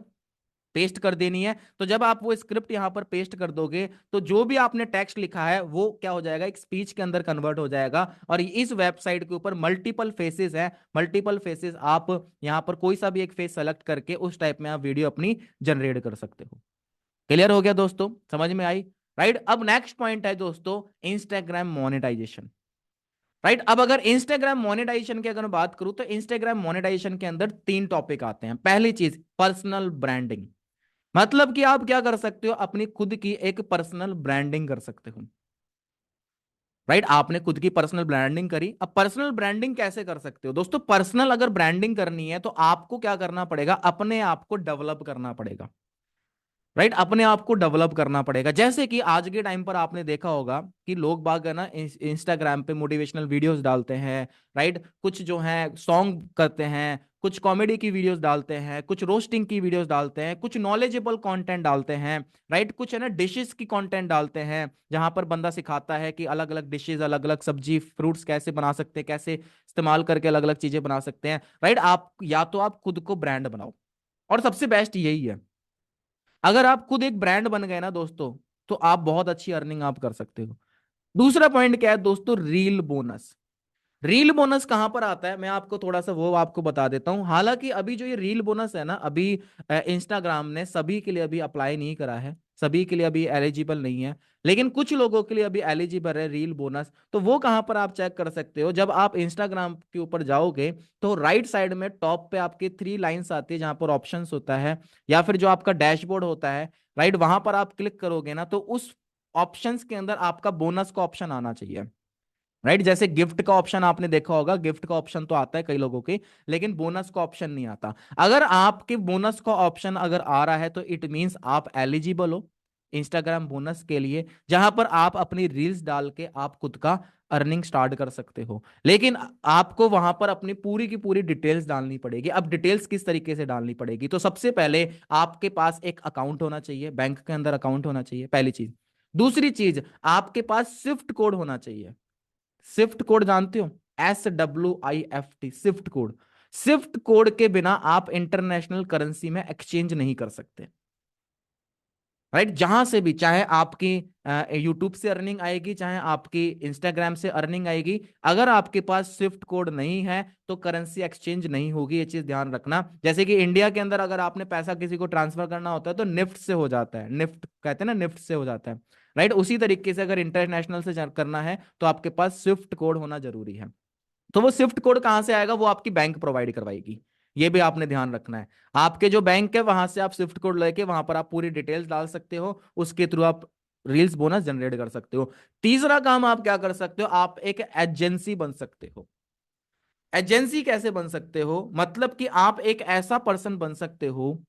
Speaker 1: पेस्ट कर देनी है। तो जब आप वो स्क्रिप्ट यहां पर पेस्ट कर दोगे तो जो भी आपने टेक्स्ट लिखा है वो क्या हो जाएगा, एक स्पीच के अंदर कन्वर्ट हो जाएगा। और इस वेबसाइट के ऊपर मल्टीपल फेसेस है, मल्टीपल फेसेस, आप यहां पर कोई सा भी एक फेस सेलेक्ट करके उस टाइप में आप वीडियो अपनी जनरेट कर सकते हो। क्लियर हो गया दोस्तों, समझ में आई? राइट, अब नेक्स्ट पॉइंट है दोस्तों, इंस्टाग्राम मोनेटाइजेशन। राइट, अब अगर इंस्टाग्राम मोनेटाइजेशन की अगर मैं बात करूं तो इंस्टाग्राम मोनेटाइजेशन के अंदर तीन टॉपिक आते हैं। पहली चीज, पर्सनल ब्रांडिंग, मतलब कि आप क्या कर सकते हो, अपनी खुद की एक पर्सनल ब्रांडिंग कर सकते हो। राइट, आपने खुद की पर्सनल ब्रांडिंग करी। अब पर्सनल ब्रांडिंग कैसे कर सकते हो दोस्तों, पर्सनल अगर ब्रांडिंग करनी है तो आपको क्या करना पड़ेगा, अपने आप को डेवलप करना पड़ेगा। राइट, अपने आप को डेवलप करना पड़ेगा। जैसे कि आज के टाइम पर आपने देखा होगा कि लोग बाग है ना, इंस्टाग्राम पे मोटिवेशनल वीडियोस डालते हैं। राइट, कुछ जो है सॉन्ग करते हैं, कुछ कॉमेडी की वीडियोस डालते हैं, कुछ रोस्टिंग की वीडियोस डालते हैं, कुछ नॉलेजेबल कंटेंट डालते हैं। राइट, कुछ है ना डिशेस की कंटेंट डालते हैं, जहां पर बंदा सिखाता है कि अलग अलग डिशेस, अलग अलग सब्जी फ्रूट्स कैसे बना सकते हैं, कैसे इस्तेमाल करके अलग अलग चीजें बना सकते हैं। राइट, आप या तो आप खुद को ब्रांड बनाओ, और सबसे बेस्ट यही है, अगर आप खुद एक ब्रांड बन गए ना दोस्तों, तो आप बहुत अच्छी अर्निंग आप कर सकते हो। दूसरा पॉइंट क्या है दोस्तों, रील बोनस। रील बोनस कहां पर आता है, मैं आपको थोड़ा सा वो आपको बता देता हूं। हालांकि अभी जो ये रील बोनस है ना, अभी इंस्टाग्राम ने सभी के लिए अभी अप्लाई नहीं करा है, सभी के लिए अभी एलिजिबल नहीं है, लेकिन कुछ लोगों के लिए अभी एलिजिबल है रील बोनस। तो वो कहां पर आप चेक कर सकते हो, जब आप इंस्टाग्राम के ऊपर जाओगे तो राइट साइड में टॉप पे आपकी थ्री लाइंस आती है, जहां पर ऑप्शंस होता है, या फिर जो आपका डैशबोर्ड होता है, राइट, वहां पर आप क्लिक करोगे ना, तो उस ऑप्शंस के अंदर आपका बोनस का ऑप्शन आना चाहिए। राइट, जैसे गिफ्ट का ऑप्शन आपने देखा होगा, गिफ्ट का ऑप्शन तो आता है कई लोगों के, लेकिन बोनस का ऑप्शन नहीं आता। अगर आपके बोनस का ऑप्शन अगर आ रहा है तो इट मींस आप एलिजिबल हो इंस्टाग्राम बोनस के लिए, जहां पर आप अपनी रील्स डाल के आप खुद का अर्निंग स्टार्ट कर सकते हो। लेकिन आपको वहां पर अपनी पूरी की पूरी डिटेल्स डालनी पड़ेगी। अब डिटेल्स किस तरीके से डालनी पड़ेगी, तो सबसे पहले आपके पास एक अकाउंट होना चाहिए, बैंक के अंदर अकाउंट होना चाहिए, पहली चीज। दूसरी चीज, आपके पास स्विफ्ट कोड होना चाहिए। स्विफ्ट कोड जानते हो, SWIFT, Swift code. Swift code के बिना आप इंटरनेशनल करेंसी में एक्सचेंज नहीं कर सकते। राइट, जहां से भी, चाहे आपकी यूट्यूब से अर्निंग आएगी, चाहे आपकी इंस्टाग्राम से अर्निंग आएगी, अगर आपके पास स्विफ्ट कोड नहीं है तो करेंसी एक्सचेंज नहीं होगी। ये चीज ध्यान रखना। जैसे कि इंडिया के अंदर अगर आपने पैसा किसी को ट्रांसफर करना होता है तो निफ्ट से हो जाता है, निफ्ट कहते हैं ना, निफ्ट से हो जाता है। राइट, उसी तरीके से अगर इंटरनेशनल से करना है तो आपके पास स्विफ्ट कोड होना जरूरी है। तो वो स्विफ्ट कोड कहां से आएगा, वो आपकी बैंक प्रोवाइड करवाएगी। ये भी आपने ध्यान रखना है। आपके जो बैंक है वहां से आप स्विफ्ट कोड लेके वहां पर आप पूरी डिटेल्स डाल सकते हो, उसके थ्रू आप रील्स बोनस जनरेट कर सकते हो। तीसरा काम आप क्या कर सकते हो, आप एक एजेंसी बन सकते हो। एजेंसी कैसे बन सकते हो, मतलब कि आप एक ऐसा पर्सन बन सकते हो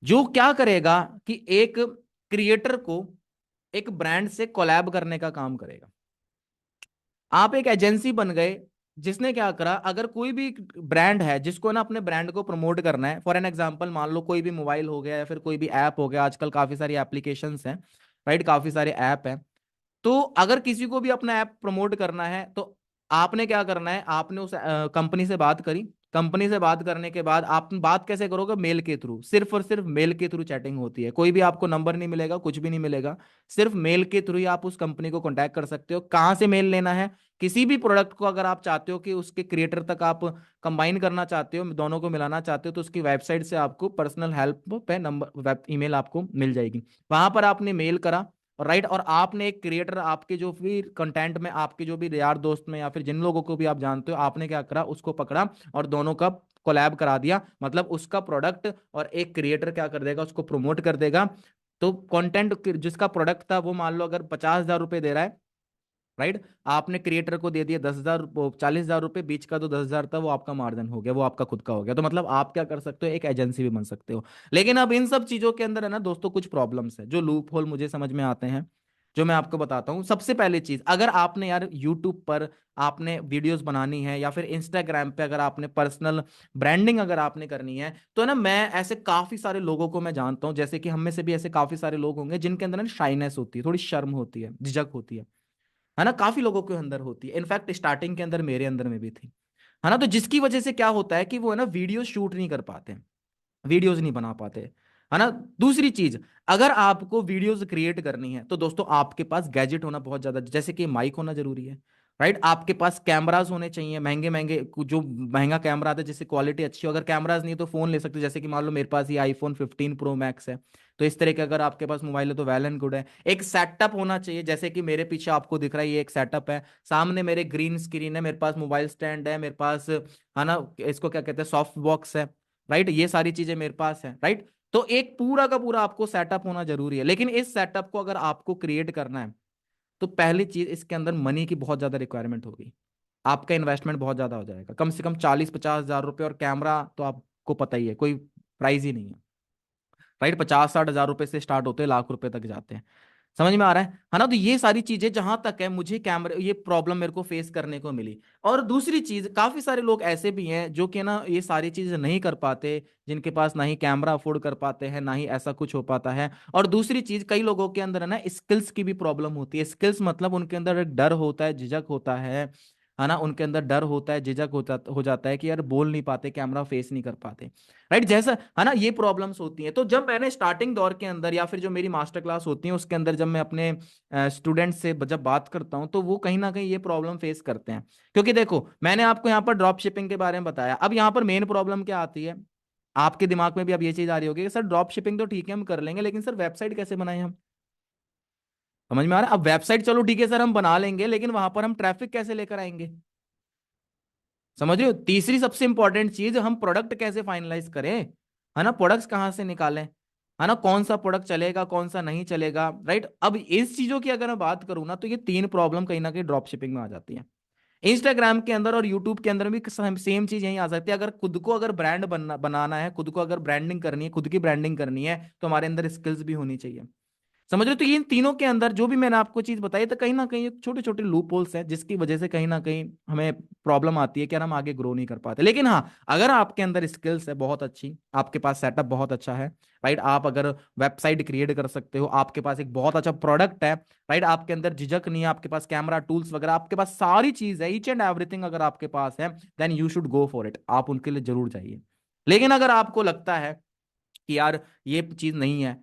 Speaker 1: जो क्या करेगा कि एक क्रिएटर को एक ब्रांड से कोलैब करने का काम करेगा। आप एक एजेंसी बन गए, जिसने क्या करा, अगर कोई भी ब्रांड है जिसको ना अपने ब्रांड को प्रमोट करना है, फॉर एन एग्जांपल मान लो कोई भी मोबाइल हो गया या फिर कोई भी ऐप हो गया, आजकल काफी सारी एप्लीकेशंस हैं। राइट, काफी सारे ऐप हैं। तो अगर किसी को भी अपना ऐप प्रमोट करना है तो आपने क्या करना है, आपने उस कंपनी से बात करी, कंपनी से बात करने के बाद आप बात कैसे करोगे? मेल के थ्रू, सिर्फ और सिर्फ मेल के थ्रू चैटिंग होती है। कोई भी आपको नंबर नहीं मिलेगा, कुछ भी नहीं मिलेगा, सिर्फ मेल के थ्रू ही आप उस कंपनी को कांटेक्ट कर सकते हो। कहाँ से मेल लेना है? किसी भी प्रोडक्ट को अगर आप चाहते हो कि उसके क्रिएटर तक आप कंबाइन करना चाहते हो, दोनों को मिलाना चाहते हो, तो उसकी वेबसाइट से आपको पर्सनल हेल्प पे नंबर, वेब ईमेल आपको मिल जाएगी। वहां पर आपने मेल करा, राइट, और आपने एक क्रिएटर, आपके जो भी कंटेंट में, आपके जो भी यार दोस्त में या फिर जिन लोगों को भी आप जानते हो, आपने क्या करा, उसको पकड़ा और दोनों का कोलैब करा दिया। मतलब उसका प्रोडक्ट और एक क्रिएटर क्या कर देगा, उसको प्रमोट कर देगा। तो कंटेंट जिसका प्रोडक्ट था वो मान लो अगर 50,000 रुपए दे रहा है, राइट, आपने क्रिएटर को दे दिया 10,000, 40,000 रुपए, बीच का तो 10,000 था वो आपका मार्जिन हो गया, वो आपका खुद का हो गया। तो मतलब आप क्या कर सकते हो, एक एजेंसी भी बन सकते हो। लेकिन अब इन सब चीजों के अंदर है ना दोस्तों कुछ प्रॉब्लम्स है, जो लूप होल मुझे समझ में आते हैं, जो मैं आपको बताता हूँ। सबसे पहली चीज, अगर आपने यार यूट्यूब पर आपने वीडियोस बनानी है या फिर इंस्टाग्राम पे अगर आपने पर्सनल ब्रांडिंग अगर आपने करनी है, तो ना मैं ऐसे काफी सारे लोगों को मैं जानता हूँ, जैसे कि हम में से भी ऐसे काफी सारे लोग होंगे जिनके अंदर ना शाइनेस होती है, थोड़ी शर्म होती है, झिझक होती है ना, काफी लोगों के अंदर होती है। इनफैक्ट स्टार्टिंग के अंदर मेरे अंदर में भी थी, है ना। तो जिसकी वजह से क्या होता है कि वो है ना वीडियो शूट नहीं कर पाते, वीडियोस नहीं बना पाते, है ना। दूसरी चीज, अगर आपको वीडियोस क्रिएट करनी है तो दोस्तों आपके पास गैजेट होना बहुत ज्यादा, जैसे कि माइक होना जरूरी है, राइट। आपके पास कैमरास होने चाहिए, महंगे महंगे, जो महंगा कैमरा आता है जिससे क्वालिटी अच्छी हो। अगर कैमरास नहीं तो फोन ले सकते, जैसे कि मान लो मेरे पास ये iPhone 15 Pro Max है, तो इस तरह के अगर आपके पास मोबाइल है तो वेल एंड गुड है। एक सेटअप होना चाहिए, जैसे कि मेरे पीछे आपको दिख रहा है ये एक सेटअप है, सामने मेरे ग्रीन स्क्रीन है, मेरे पास मोबाइल स्टैंड है, मेरे पास, है ना, इसको क्या कहते हैं, सॉफ्ट बॉक्स है, राइट, ये सारी चीजें मेरे पास है, राइट। तो एक पूरा का पूरा आपको सेटअप होना जरूरी है। लेकिन इस सेटअप को अगर आपको क्रिएट करना है तो पहली चीज, इसके अंदर मनी की बहुत ज्यादा रिक्वायरमेंट होगी, आपका इन्वेस्टमेंट बहुत ज्यादा हो जाएगा, कम से कम 40-50 हजार रुपए। और कैमरा तो आपको पता ही है, कोई प्राइस ही नहीं है, राइट। 50-60 हजार रुपए से स्टार्ट होते हैं, लाख रुपए तक जाते हैं। समझ में आ रहा है ना। तो ये सारी चीजें जहां तक है, मुझे कैमरे, ये प्रॉब्लम मेरे को फेस करने को मिली। और दूसरी चीज, काफी सारे लोग ऐसे भी हैं जो कि ना ये सारी चीजें नहीं कर पाते, जिनके पास ना ही कैमरा अफोर्ड कर पाते हैं, ना ही ऐसा कुछ हो पाता है। और दूसरी चीज, कई लोगों के अंदर है ना स्किल्स की भी प्रॉब्लम होती है। स्किल्स मतलब उनके अंदर एक डर होता है, झिझक होता है ना, उनके अंदर डर होता है, झिझक हो जाता है कि यार बोल नहीं पाते, कैमरा फेस नहीं कर पाते, राइट, जैसा, है ना, ये प्रॉब्लम्स होती हैं। तो जब मैंने स्टार्टिंग दौर के अंदर या फिर जो मेरी मास्टर क्लास होती है उसके अंदर जब मैं अपने स्टूडेंट से जब बात करता हूं, तो वो कहीं ना कहीं ये प्रॉब्लम फेस करते हैं। क्योंकि देखो, मैंने आपको यहाँ पर ड्रॉप शिपिंग के बारे में बताया, अब यहाँ पर मेन प्रॉब्लम क्या आती है, आपके दिमाग में भी अब ये चीज आ रही होगी कि सर ड्रॉप शिपिंग तो ठीक है हम कर लेंगे, लेकिन सर वेबसाइट कैसे बनाएं हम? समझ में आ रहा है? अब वेबसाइट चलो ठीक है सर हम बना लेंगे, लेकिन वहां पर हम ट्रैफिक कैसे लेकर आएंगे? समझ रहे हो? तीसरी सबसे इंपॉर्टेंट चीज, हम प्रोडक्ट कैसे फाइनलाइज करें, है ना, प्रोडक्ट्स कहाँ से निकालें, है ना, कौन सा प्रोडक्ट चलेगा कौन सा नहीं चलेगा, राइट। अब इस चीजों की अगर मैं बात करूँ ना, तो ये तीन प्रॉब्लम कहीं ना कहीं ड्रॉप शिपिंग में आ जाती है। इंस्टाग्राम के अंदर और यूट्यूब के अंदर भी सेम चीज यही आ सकती है। अगर खुद को अगर ब्रांड बनाना है, खुद को अगर ब्रांडिंग करनी है, खुद की ब्रांडिंग करनी है, तो हमारे अंदर स्किल्स भी होनी चाहिए। समझ रहे हो? तो इन तीनों के अंदर जो भी मैंने आपको चीज बताई, तो कहीं ना कहीं छोटे छोटे लूप होल्स हैं, जिसकी वजह से कहीं ना कहीं हमें प्रॉब्लम आती है कि यार हम आगे ग्रो नहीं कर पाते। लेकिन हाँ, अगर आपके अंदर स्किल्स है बहुत अच्छी, आपके पास सेटअप बहुत अच्छा है, राइट, आप अगर वेबसाइट क्रिएट कर सकते हो, आपके पास एक बहुत अच्छा प्रोडक्ट है, राइट, आपके अंदर झिझक नहीं है, आपके पास कैमरा टूल्स वगैरह, आपके पास सारी चीज है, ईच एंड एवरीथिंग अगर आपके पास है, then you should go for it, आप उनके लिए जरूर जाइए। लेकिन अगर आपको लगता है कि यार ये चीज नहीं है,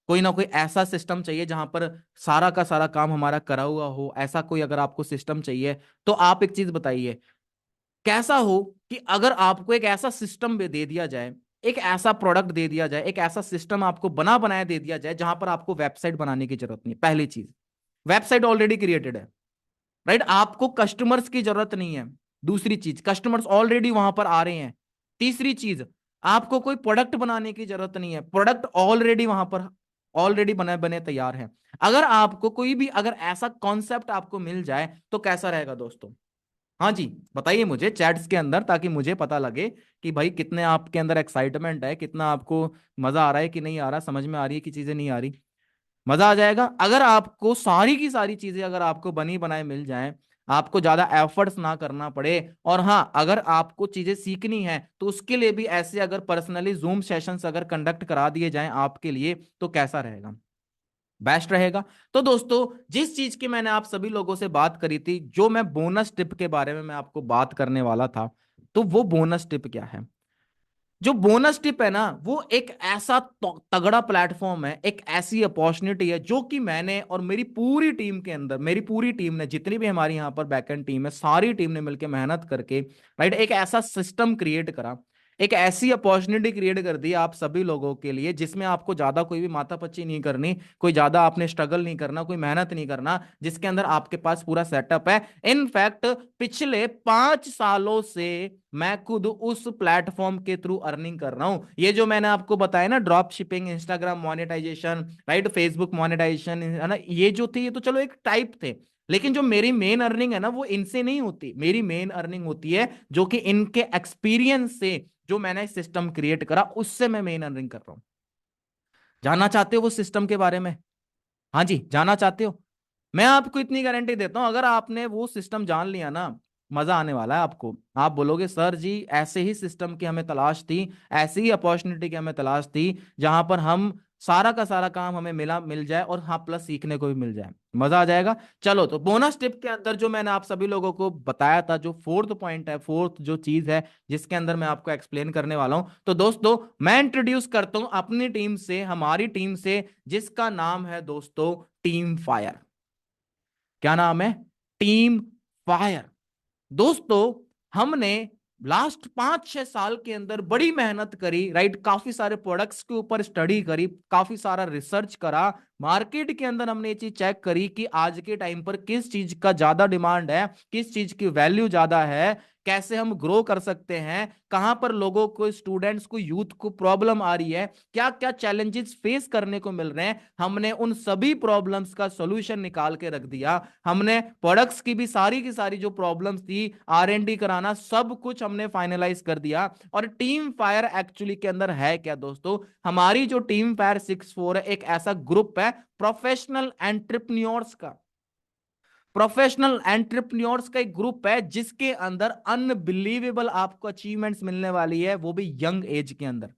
Speaker 1: कोई ना कोई ऐसा सिस्टम चाहिए जहां पर सारा का सारा काम हमारा करा हुआ हो, ऐसा कोई अगर आपको सिस्टम चाहिए, तो आप एक चीज बताइए, कैसा हो कि अगर आपको एक ऐसा सिस्टम दे दिया जाए, एक ऐसा प्रोडक्ट दे दिया जाए, एक ऐसा सिस्टम आपको बना बनाया दे दिया जाए, जहां पर आपको वेबसाइट बनाने की जरूरत नहीं है। पहली चीज, वेबसाइट ऑलरेडी क्रिएटेड है, राइट, आपको कस्टमर्स की जरूरत नहीं है। दूसरी चीज, कस्टमर्स ऑलरेडी वहां पर आ रहे हैं। तीसरी चीज, आपको कोई प्रोडक्ट बनाने की जरूरत नहीं है, प्रोडक्ट ऑलरेडी वहां पर ऑलरेडी बने बने तैयार है। अगर आपको कोई भी अगर ऐसा कॉन्सेप्ट आपको मिल जाए तो कैसा रहेगा दोस्तों? हाँ जी, बताइए मुझे चैट्स के अंदर, ताकि मुझे पता लगे कि भाई कितने आपके अंदर एक्साइटमेंट है, कितना आपको मजा आ रहा है कि नहीं आ रहा, समझ में आ रही है कि चीजें नहीं आ रही। मजा आ जाएगा अगर आपको सारी की सारी चीजें अगर आपको बनी बनाए मिल जाएं, आपको ज्यादा एफर्ट्स ना करना पड़े। और हाँ, अगर आपको चीजें सीखनी है तो उसके लिए भी ऐसे अगर पर्सनली जूम सेशंस अगर कंडक्ट करा दिए जाएं आपके लिए, तो कैसा रहेगा? बेस्ट रहेगा। तो दोस्तों, जिस चीज की मैंने आप सभी लोगों से बात करी थी, जो मैं बोनस टिप के बारे में मैं आपको बात करने वाला था, तो वो बोनस टिप क्या है? जो बोनस टिप है ना, वो एक ऐसा तगड़ा प्लेटफॉर्म है, एक ऐसी अपॉर्चुनिटी है जो कि मैंने और मेरी पूरी टीम के अंदर, मेरी पूरी टीम ने, जितनी भी हमारी यहाँ पर बैकएंड टीम है, सारी टीम ने मिलकर मेहनत करके राइट एक ऐसा सिस्टम क्रिएट करा, एक ऐसी अपॉर्चुनिटी क्रिएट कर दी आप सभी लोगों के लिए, जिसमें आपको ज्यादा कोई भी माथापच्ची नहीं करनी, कोई ज्यादा आपने स्ट्रगल नहीं करना, कोई मेहनत नहीं करना, जिसके अंदर आपके पास पूरा सेटअप है। इनफैक्ट पिछले 5 सालों से मैं खुद उस प्लेटफॉर्म के थ्रू अर्निंग कर रहा हूं। ये जो मैंने आपको बताया ना, drop shipping, Instagram monetisation, right, Facebook monetisation है ना, ये जो थे ये तो चलो एक टाइप थे, लेकिन जो मेरी मेन अर्निंग है ना वो इनसे नहीं होती। मेरी मेन अर्निंग होती है जो कि इनके एक्सपीरियंस से, जो मैंने सिस्टम क्रिएट करा उससे मैं मेन अर्निंग कर रहा हूं। जानना चाहते हो वो सिस्टम के बारे में? हाँ जी, जानना चाहते हो? मैं आपको इतनी गारंटी देता हूं, अगर आपने वो सिस्टम जान लिया ना, मजा आने वाला है आपको। आप बोलोगे सर जी ऐसे ही सिस्टम की हमें तलाश थी, ऐसी ही अपॉर्चुनिटी की हमें तलाश थी, जहां पर हम सारा का सारा काम हमें मिल जाए और हाँ प्लस सीखने को भी मिल जाए, मजा आ जाएगा। चलो, तो बोनस टिप के अंदर जो मैंने आप सभी लोगों को बताया था, जो फोर्थ पॉइंट है, फोर्थ जो चीज है जिसके अंदर मैं आपको एक्सप्लेन करने वाला हूं, तो दोस्तों मैं इंट्रोड्यूस करता हूं अपनी टीम से, हमारी टीम से, जिसका नाम है दोस्तों टीम फायर। क्या नाम है? Team fire. दोस्तों हमने लास्ट 5-6 साल के अंदर बड़ी मेहनत करी, राइट, काफी सारे प्रोडक्ट्स के ऊपर स्टडी करी, काफी सारा रिसर्च करा, मार्केट के अंदर हमने ये चीज चेक करी कि आज के टाइम पर किस चीज का ज्यादा डिमांड है, किस चीज की वैल्यू ज्यादा है, कैसे हम ग्रो कर सकते हैं, कहां पर लोगों को, स्टूडेंट्स को, यूथ को प्रॉब्लम आ रही है, क्या क्या चैलेंजेस फेस करने को मिल रहे हैं। हमने उन सभी प्रॉब्लम्स का सॉल्यूशन निकाल के रख दिया। हमने प्रोडक्ट्स की सारी जो प्रॉब्लम्स थी, R&D कराना, सब कुछ हमने फाइनलाइज कर दिया। और टीम फायर एक्चुअली के अंदर है क्या दोस्तों? हमारी जो टीम फायर 64 है, एक ऐसा ग्रुप है प्रोफेशनल एंटरप्रेन्योर्स का, प्रोफेशनल एंटरप्रेन्योर्स का एक ग्रुप है जिसके अंदर अनबिलीवेबल आपको अचीवमेंट्स मिलने वाली है, वो भी यंग एज के अंदर।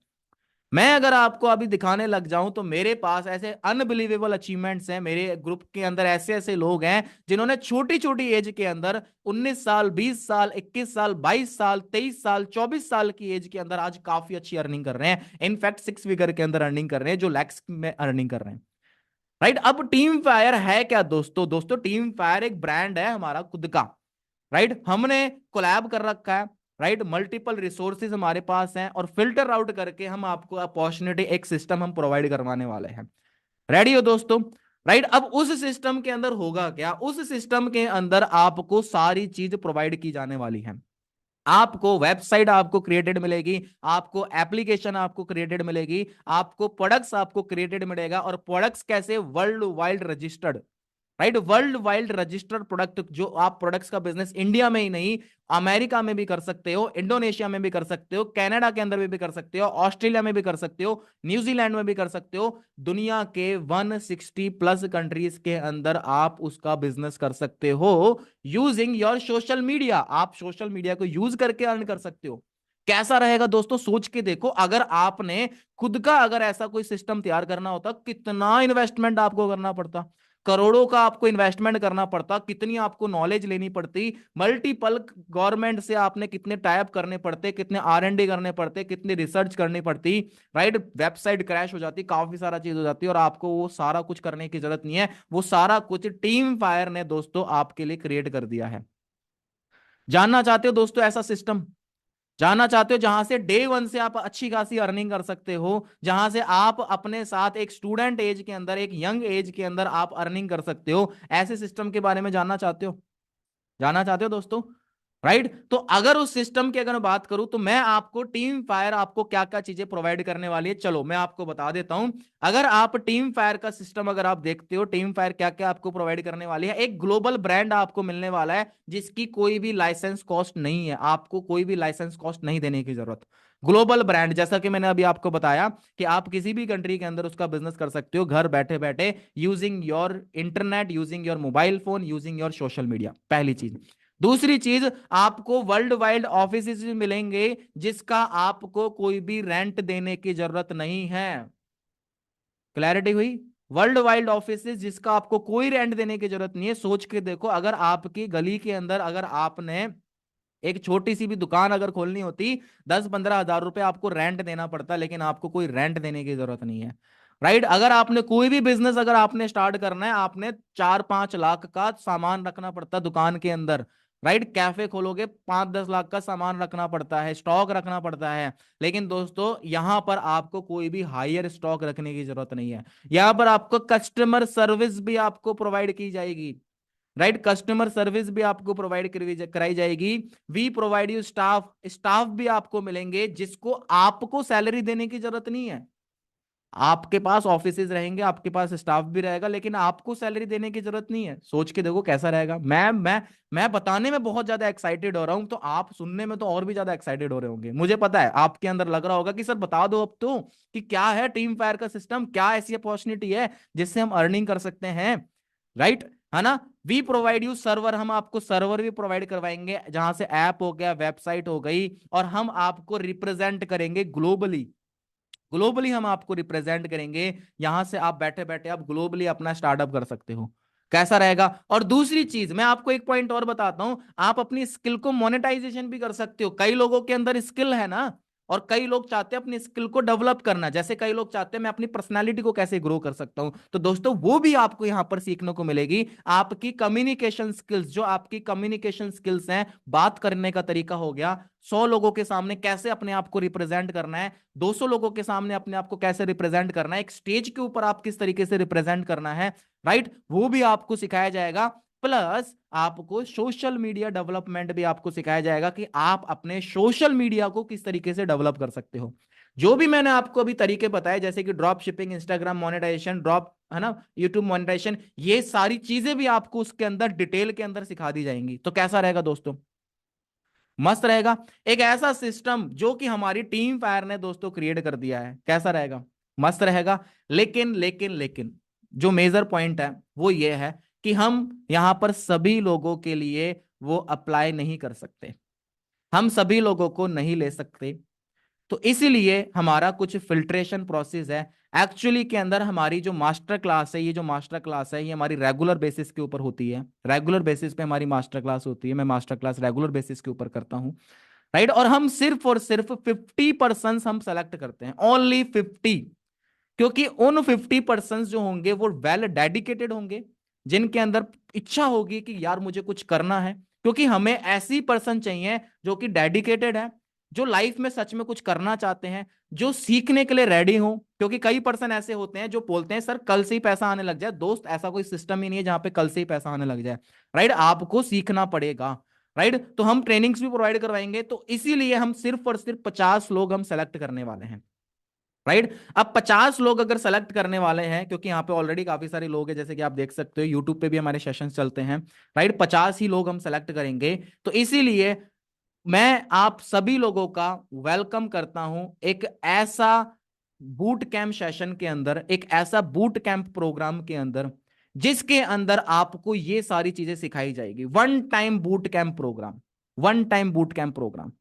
Speaker 1: मैं अगर आपको अभी दिखाने लग जाऊं तो मेरे पास ऐसे अनबिलीवेबल अचीवमेंट्स हैं, मेरे ग्रुप के अंदर ऐसे ऐसे लोग हैं जिन्होंने छोटी छोटी एज के अंदर 19 साल, 20 साल, 21 साल, 22 साल, 23 साल, 24 साल की एज के अंदर आज काफी अच्छी अर्निंग कर रहे हैं। इनफैक्ट 6 फिगर के अंदर अर्निंग कर रहे हैं, जो लैक्स में अर्निंग कर रहे हैं। राइट, अब टीम फायर है क्या दोस्तों? दोस्तों टीम फायर एक ब्रांड है हमारा खुद का, राइट, हमने कोलैब कर रखा है, राइट, मल्टीपल रिसोर्सेज हमारे पास हैं और फिल्टर आउट करके हम आपको अपॉर्चुनिटी, एक सिस्टम हम प्रोवाइड करवाने वाले हैं। रेडी हो दोस्तों? राइट, अब उस सिस्टम के अंदर होगा क्या? उस सिस्टम के अंदर आपको सारी चीज प्रोवाइड की जाने वाली है। आपको वेबसाइट आपको क्रिएटेड मिलेगी, आपको एप्लीकेशन आपको क्रिएटेड मिलेगी, आपको प्रोडक्ट्स आपको क्रिएटेड मिलेगा, और प्रोडक्ट्स कैसे? World wide registered, right, world wide registered product. जो आप प्रोडक्ट्स का बिजनेस इंडिया में ही नहीं, अमेरिका में भी कर सकते हो, इंडोनेशिया में भी कर सकते हो, कनाडा के अंदर भी कर सकते हो, ऑस्ट्रेलिया में भी कर सकते हो, न्यूजीलैंड में भी कर सकते हो। दुनिया के 160+ कंट्रीज के अंदर आप उसका बिजनेस कर सकते हो यूजिंग योर सोशल मीडिया। आप सोशल मीडिया को यूज करके अर्न कर सकते हो। कैसा रहेगा दोस्तों? सोच के देखो, अगर आपने खुद का अगर ऐसा कोई सिस्टम तैयार करना होता, कितना इन्वेस्टमेंट आपको करना पड़ता, करोड़ों का आपको इन्वेस्टमेंट करना पड़ता, कितनी आपको नॉलेज लेनी पड़ती, मल्टीपल गवर्नमेंट से आपने कितने टाइप करने पड़ते, कितने R&D करने पड़ते, कितनी रिसर्च करनी पड़ती, राइट, वेबसाइट क्रैश हो जाती, काफी सारा चीज हो जाती, और आपको वो सारा कुछ करने की जरूरत नहीं है। वो सारा कुछ टीम फायर ने दोस्तों आपके लिए क्रिएट कर दिया है। जानना चाहते हो दोस्तों ऐसा सिस्टम? जानना चाहते हो जहां से डे वन से आप अच्छी खासी अर्निंग कर सकते हो, जहां से आप अपने साथ एक स्टूडेंट एज के अंदर, एक यंग एज के अंदर आप अर्निंग कर सकते हो, ऐसे सिस्टम के बारे में जानना चाहते हो? जानना चाहते हो दोस्तों? राइट, तो अगर उस सिस्टम की अगर मैं बात करूं तो मैं आपको टीम फायर आपको क्या क्या चीजें प्रोवाइड करने वाली है, चलो मैं आपको बता देता हूं। अगर आप टीम फायर का सिस्टम अगर आप देखते हो, टीम फायर क्या क्या आपको प्रोवाइड करने वाली है, एक ग्लोबल ब्रांड आपको मिलने वाला है जिसकी कोई भी लाइसेंस कॉस्ट नहीं है, आपको कोई भी लाइसेंस कॉस्ट नहीं देने की जरूरत। ग्लोबल ब्रांड, जैसा कि मैंने अभी आपको बताया कि आप किसी भी कंट्री के अंदर उसका बिजनेस कर सकते हो घर बैठे बैठे, using your internet, using your mobile phone, using your social media, पहली चीज। दूसरी चीज, आपको वर्ल्ड वाइड ऑफिस मिलेंगे जिसका आपको कोई भी रेंट देने की जरूरत नहीं है। क्लैरिटी हुई? वर्ल्ड वाइड ऑफिस जिसका आपको कोई रेंट देने की जरूरत नहीं है। सोच के देखो, अगर आपकी गली के अंदर अगर आपने एक छोटी सी भी दुकान अगर खोलनी होती 10-15 हज़ार रुपए आपको रेंट देना पड़ता, लेकिन आपको कोई रेंट देने की जरूरत नहीं है। राइट, अगर आपने कोई भी बिजनेस अगर आपने स्टार्ट करना है, आपने 4-5 लाख का सामान रखना पड़ता दुकान के अंदर। राइट, कैफे खोलोगे 5-10 लाख का सामान रखना पड़ता है, स्टॉक रखना पड़ता है। लेकिन दोस्तों यहां पर आपको कोई भी हायर स्टॉक रखने की जरूरत नहीं है। यहां पर आपको कस्टमर सर्विस भी आपको प्रोवाइड की जाएगी। राइट, कस्टमर सर्विस भी आपको प्रोवाइड कराई जाएगी। We provide you staff, staff भी आपको मिलेंगे जिसको आपको सैलरी देने की जरूरत नहीं है। आपके पास ऑफिसेज रहेंगे, आपके पास स्टाफ भी रहेगा, लेकिन आपको सैलरी देने की जरूरत नहीं है। सोच के देखो कैसा रहेगा। मैं बताने में बहुत ज्यादा एक्साइटेड हो रहा हूं, तो आप सुनने में तो और भी ज्यादा एक्साइटेड हो रहे होंगे। मुझे पता है आपके अंदर लग रहा होगा कि सर बता दो अब तो कि क्या है टीम फायर का सिस्टम, क्या ऐसी अपॉर्चुनिटी है जिससे हम अर्निंग कर सकते हैं। राइट, है ना। वी प्रोवाइड यू सर्वर, हम आपको सर्वर भी प्रोवाइड करवाएंगे जहां से ऐप हो गया, वेबसाइट हो गई, और हम आपको रिप्रेजेंट करेंगे ग्लोबली। ग्लोबली हम आपको रिप्रेजेंट करेंगे। यहां से आप बैठे बैठे आप ग्लोबली अपना स्टार्टअप कर सकते हो। कैसा रहेगा। और दूसरी चीज मैं आपको एक पॉइंट और बताता हूं, आप अपनी स्किल को मोनेटाइजेशन भी कर सकते हो। कई लोगों के अंदर स्किल है ना, और कई लोग चाहते हैं अपनी स्किल को डेवलप करना। जैसे कई लोग चाहते हैं मैं अपनी पर्सनालिटी को कैसे ग्रो कर सकता हूं, तो दोस्तों वो भी आपको यहां पर सीखने को मिलेगी। आपकी कम्युनिकेशन स्किल्स, जो आपकी कम्युनिकेशन स्किल्स हैं, बात करने का तरीका हो गया, 100 लोगों के सामने कैसे अपने आप को रिप्रेजेंट करना है, 200 लोगों के सामने अपने आप को कैसे रिप्रेजेंट करना है, एक स्टेज के ऊपर आप किस तरीके से रिप्रेजेंट करना है। राइट, वो भी आपको सिखाया जाएगा। प्लस आपको सोशल मीडिया डेवलपमेंट भी आपको सिखाया जाएगा कि आप अपने सोशल मीडिया को किस तरीके से डेवलप कर सकते हो। जो भी मैंने आपको अभी तरीके बताए, जैसे कि drop shipping, Instagram monetisation, drop, है ना, यूट्यूब मोनेटाइजेशन, ये सारी चीजें भी आपको उसके अंदर डिटेल के अंदर सिखा दी जाएंगी। तो कैसा रहेगा दोस्तों, मस्त रहेगा। एक ऐसा सिस्टम जो कि हमारी टीम फायर ने दोस्तों क्रिएट कर दिया है, कैसा रहेगा, मस्त रहेगा। लेकिन जो मेजर पॉइंट है वो ये है कि हम यहां पर सभी लोगों के लिए वो अप्लाई नहीं कर सकते, हम सभी लोगों को नहीं ले सकते। तो इसीलिए हमारा कुछ फिल्ट्रेशन प्रोसेस है। एक्चुअली के अंदर हमारी जो मास्टर क्लास है, ये जो मास्टर क्लास है, ये हमारी रेगुलर बेसिस के ऊपर होती है। रेगुलर बेसिस पे हमारी मास्टर क्लास होती है, मैं मास्टर क्लास रेगुलर बेसिस के ऊपर करता हूँ। राइट, और हम सिर्फ और सिर्फ 50% हम सेलेक्ट करते हैं, ओनली 50। क्योंकि उन 50% जो होंगे वो वेल डेडिकेटेड होंगे, जिनके अंदर इच्छा होगी कि यार मुझे कुछ करना है। क्योंकि हमें ऐसी पर्सन चाहिए जो कि डेडिकेटेड है, जो लाइफ में सच में कुछ करना चाहते हैं, जो सीखने के लिए रेडी हो। क्योंकि कई पर्सन ऐसे होते हैं जो बोलते हैं सर कल से ही पैसा आने लग जाए। दोस्त, ऐसा कोई सिस्टम ही नहीं है जहां पे कल से ही पैसा आने लग जाए। राइट, आपको सीखना पड़ेगा। राइट, तो हम ट्रेनिंग्स भी प्रोवाइड करवाएंगे, तो इसीलिए हम सिर्फ और सिर्फ 50 लोग हम सेलेक्ट करने वाले हैं। राइट, अब 50 लोग अगर सेलेक्ट करने वाले हैं, क्योंकि यहाँ पे ऑलरेडी काफी सारे लोग हैं, जैसे कि आप देख सकते हो यूट्यूब पे भी हमारे सेशंस चलते हैं। राइट, 50 ही लोग हम सेलेक्ट करेंगे। तो इसीलिए मैं आप सभी लोगों का वेलकम करता हूं एक ऐसा बूट कैंप सेशन के अंदर, एक ऐसा बूट कैंप प्रोग्राम के अंदर, जिसके अंदर आपको ये सारी चीजें सिखाई जाएगी। One time boot camp programme, one time boot camp programme.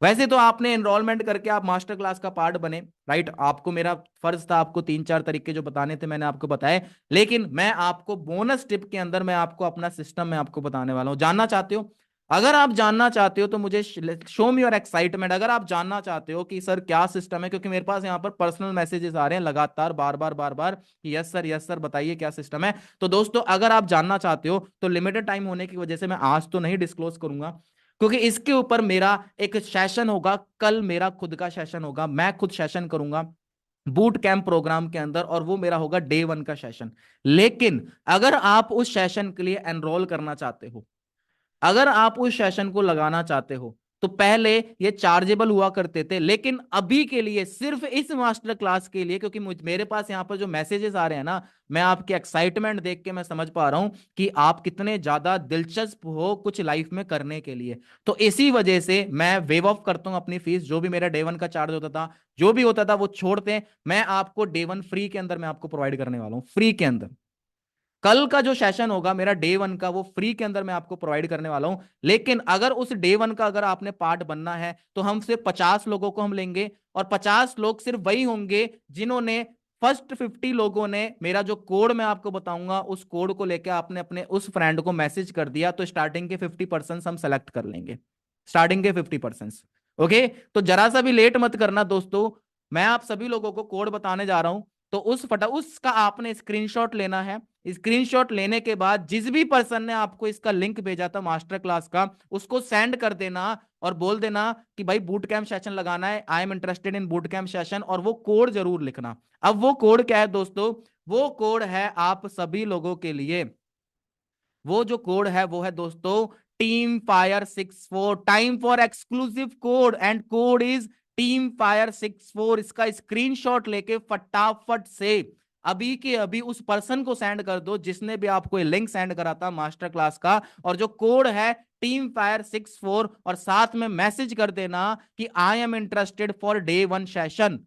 Speaker 1: वैसे तो आपने एनरोलमेंट करके आप मास्टर क्लास का पार्ट बने। राइट, आपको मेरा फर्ज था आपको 3-4 तरीके जो बताने थे मैंने आपको बताए। लेकिन मैं आपको बोनस टिप के अंदर मैं आपको अपना सिस्टम मैं आपको बताने वाला हूं। जानना चाहते हो? अगर आप जानना चाहते हो तो मुझे शो मी योर एक्साइटमेंट। अगर आप जानना चाहते हो कि सर क्या सिस्टम है, क्योंकि मेरे पास यहाँ पर पर्सनल मैसेजेस आ रहे हैं लगातार, बार बार कि यस सर बताइए क्या सिस्टम है। तो दोस्तों अगर आप जानना चाहते हो तो लिमिटेड टाइम होने की वजह से मैं आज तो नहीं डिस्क्लोज करूंगा, क्योंकि इसके ऊपर मेरा एक सेशन होगा कल, मेरा खुद का सेशन होगा, मैं खुद सेशन करूंगा बूट कैंप प्रोग्राम के अंदर, और वो मेरा होगा डे 1 का सेशन। लेकिन अगर आप उस सेशन के लिए एनरोल करना चाहते हो, अगर आप उस सेशन को लगाना चाहते हो, तो पहले ये चार्जेबल हुआ करते थे, लेकिन अभी के लिए सिर्फ इस मास्टर क्लास के लिए, क्योंकि मेरे पास यहां पर जो मैसेजेस आ रहे हैं ना, मैं आपकी एक्साइटमेंट देख के मैं समझ पा रहा हूं कि आप कितने ज्यादा दिलचस्प हो कुछ लाइफ में करने के लिए। तो इसी वजह से मैं वेव ऑफ करता हूं अपनी फीस। जो भी मेरा डे 1 का चार्ज होता था, जो भी होता था वो छोड़ते हैं। मैं आपको डे 1 फ्री के अंदर मैं आपको प्रोवाइड करने वाला हूं, फ्री के अंदर। कल का जो सेशन होगा मेरा डे 1 का, वो फ्री के अंदर मैं आपको प्रोवाइड करने वाला हूं। लेकिन अगर उस डे 1 का अगर आपने पार्ट बनना है, तो हम सिर्फ 50 लोगों को हम लेंगे, और 50 लोग सिर्फ वही होंगे जिन्होंने फर्स्ट 50 लोगों ने मेरा जो कोड मैं आपको बताऊंगा उस कोड को लेकर आपने अपने उस फ्रेंड को मैसेज कर दिया, तो स्टार्टिंग के 50% हम सेलेक्ट कर लेंगे। स्टार्टिंग के 50%। ओके, तो जरा सा भी लेट मत करना दोस्तों, मैं आप सभी लोगों को कोड बताने जा रहा हूं। तो उसका आपने स्क्रीनशॉट लेना है। स्क्रीनशॉट लेने के बाद जिस भी पर्सन ने आपको इसका लिंक भेजा था मास्टर क्लास का, उसको सेंड कर देना और बोल देना कि भाई बूट कैंप सेशन लगाना है, I am interested in boot camp session, और वो कोड जरूर लिखना। अब वो कोड क्या है दोस्तों? वो कोड है आप सभी लोगों के लिए, वो जो कोड है वो है दोस्तों team fire 64, time for exclusive code, and code is team fire 64। इसका स्क्रीनशॉट लेके फटाफट से अभी के अभी उस पर्सन को सेंड कर दो जिसने भी आपको ये लिंक सेंड करा था मास्टर क्लास का, और जो कोड है टीम फायर 64, और साथ में मैसेज कर देना कि I am interested for day 1 session.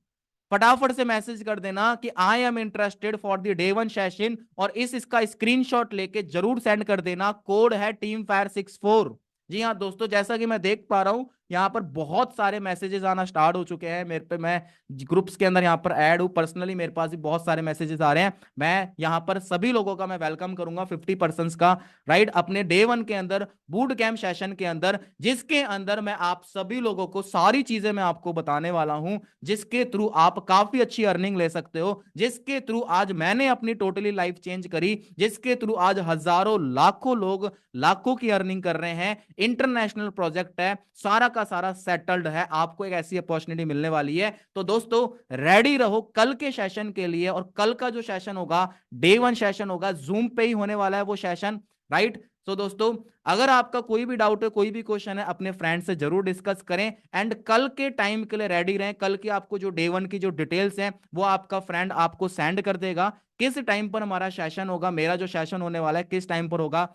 Speaker 1: फटाफट से मैसेज कर देना कि I am interested for the day 1 session, और इसका स्क्रीनशॉट लेके जरूर सेंड कर देना। कोड है टीम फायर 64। जी हाँ दोस्तों, जैसा कि मैं देख पा रहा हूं यहाँ पर बहुत सारे मैसेजेस आना स्टार्ट हो चुके हैं मेरे पे, मैं ग्रुप्स के अंदर यहाँ पर ऐड हूँ, पर्सनली मेरे पास भी बहुत सारे मैसेजेस आ रहे हैं। मैं यहाँ पर सभी लोगों का मैं वेलकम करूंगा 50% का, राइट, अपने डे 1 के अंदर, बूट कैंप सेशन के अंदर, जिसके अंदर मैं आप सभी लोगों को सारी चीजें मैं आपको बताने वाला हूं, जिसके थ्रू आप काफी अच्छी अर्निंग ले सकते हो, जिसके थ्रू आज मैंने अपनी टोटली लाइफ चेंज करी, जिसके थ्रू आज हजारों लाखों लोग लाखों की अर्निंग कर रहे हैं। इंटरनेशनल प्रोजेक्ट है, सारा का सारा सेटल्ड है, आपको एक ऐसी अपॉर्चुनिटी मिलने वाली है। तो दोस्तों रेडी रहो कल के सेशन के लिए, और कल का जो सेशन होगा डे 1 सेशन होगा, जूम पे ही होने वाला है वो सेशन, राइट। तो दोस्तों अगर आपका कोई भी डाउट है, कोई भी क्वेश्चन है, अपने फ्रेंड से जरूर डिस्कस करें, एंड कल के टाइम के लिए रेडी रहें। कल की आपको जो डे 1 की जो डिटेल्स हैं वो आपका फ्रेंड आपको सेंड कर देगा, किस टाइम पर हमारा सेशन होगा, मेरा जो सेशन होने वाला है किस टाइम पर होगा,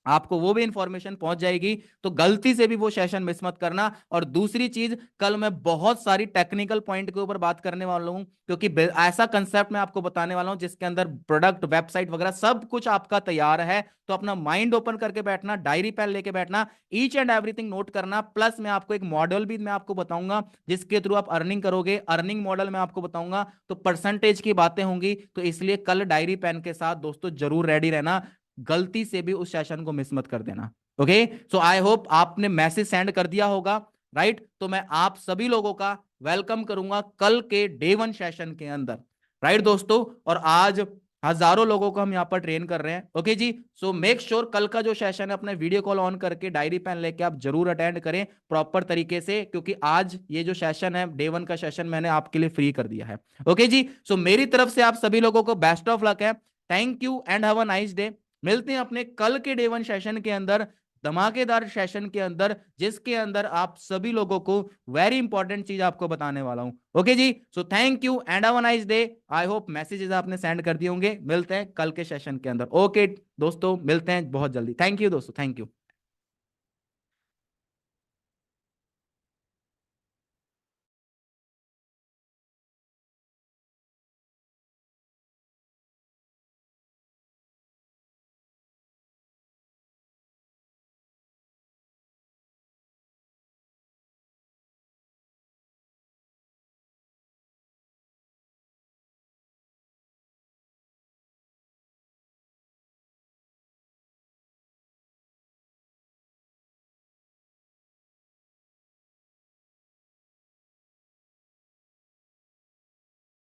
Speaker 1: आपको वो भी इंफॉर्मेशन पहुंच जाएगी। तो गलती से भी वो सेशन मिस मत करना। और दूसरी चीज, कल मैं बहुत सारी टेक्निकल पॉइंट के ऊपर बात करने वाला हूं, क्योंकि ऐसा कंसेप्ट मैं आपको बताने वाला हूं जिसके अंदर प्रोडक्ट, वेबसाइट वगैरह सब कुछ आपका तैयार है। तो अपना माइंड ओपन करके बैठना, डायरी पेन लेके बैठना, ईच एंड एवरीथिंग नोट करना। प्लस मैं आपको एक मॉडल भी मैं आपको बताऊंगा जिसके थ्रू आप अर्निंग करोगे, अर्निंग मॉडल मैं आपको बताऊंगा, तो परसेंटेज की बातें होंगी। तो इसलिए कल डायरी पेन के साथ दोस्तों जरूर रेडी रहना, गलती से भी उस सेशन को मिस मत कर देना। ओके, सो आई होप आपने मैसेज सेंड कर दिया होगा, राइट। तो मैं आप सभी लोगों का वेलकम करूंगा कल के डे 1 सेशन के अंदर, राइट दोस्तों। और आज हजारों लोगों को हम यहाँ पर ट्रेन कर रहे हैं। ओके जी, सो मेक श्योर कल का जो सेशन है अपने वीडियो कॉल ऑन करके डायरी पेन लेके आप जरूर अटेंड करें प्रॉपर तरीके से, क्योंकि आज ये जो सेशन है डे 1 का सेशन मैंने आपके लिए फ्री कर दिया है। ओके जी, सो मेरी तरफ से आप सभी लोगों को बेस्ट ऑफ लक है। Thank you and have a nice day. मिलते हैं अपने कल के डे 1 सेशन के अंदर, धमाकेदार सेशन के अंदर, जिसके अंदर आप सभी लोगों को वेरी इंपॉर्टेंट चीज आपको बताने वाला हूं। ओके जी, so thank you and have a nice day. I hope messages आपने सेंड कर दिए होंगे। मिलते हैं कल के सेशन के अंदर। ओके दोस्तों, मिलते हैं बहुत जल्दी। थैंक यू दोस्तों, थैंक यू।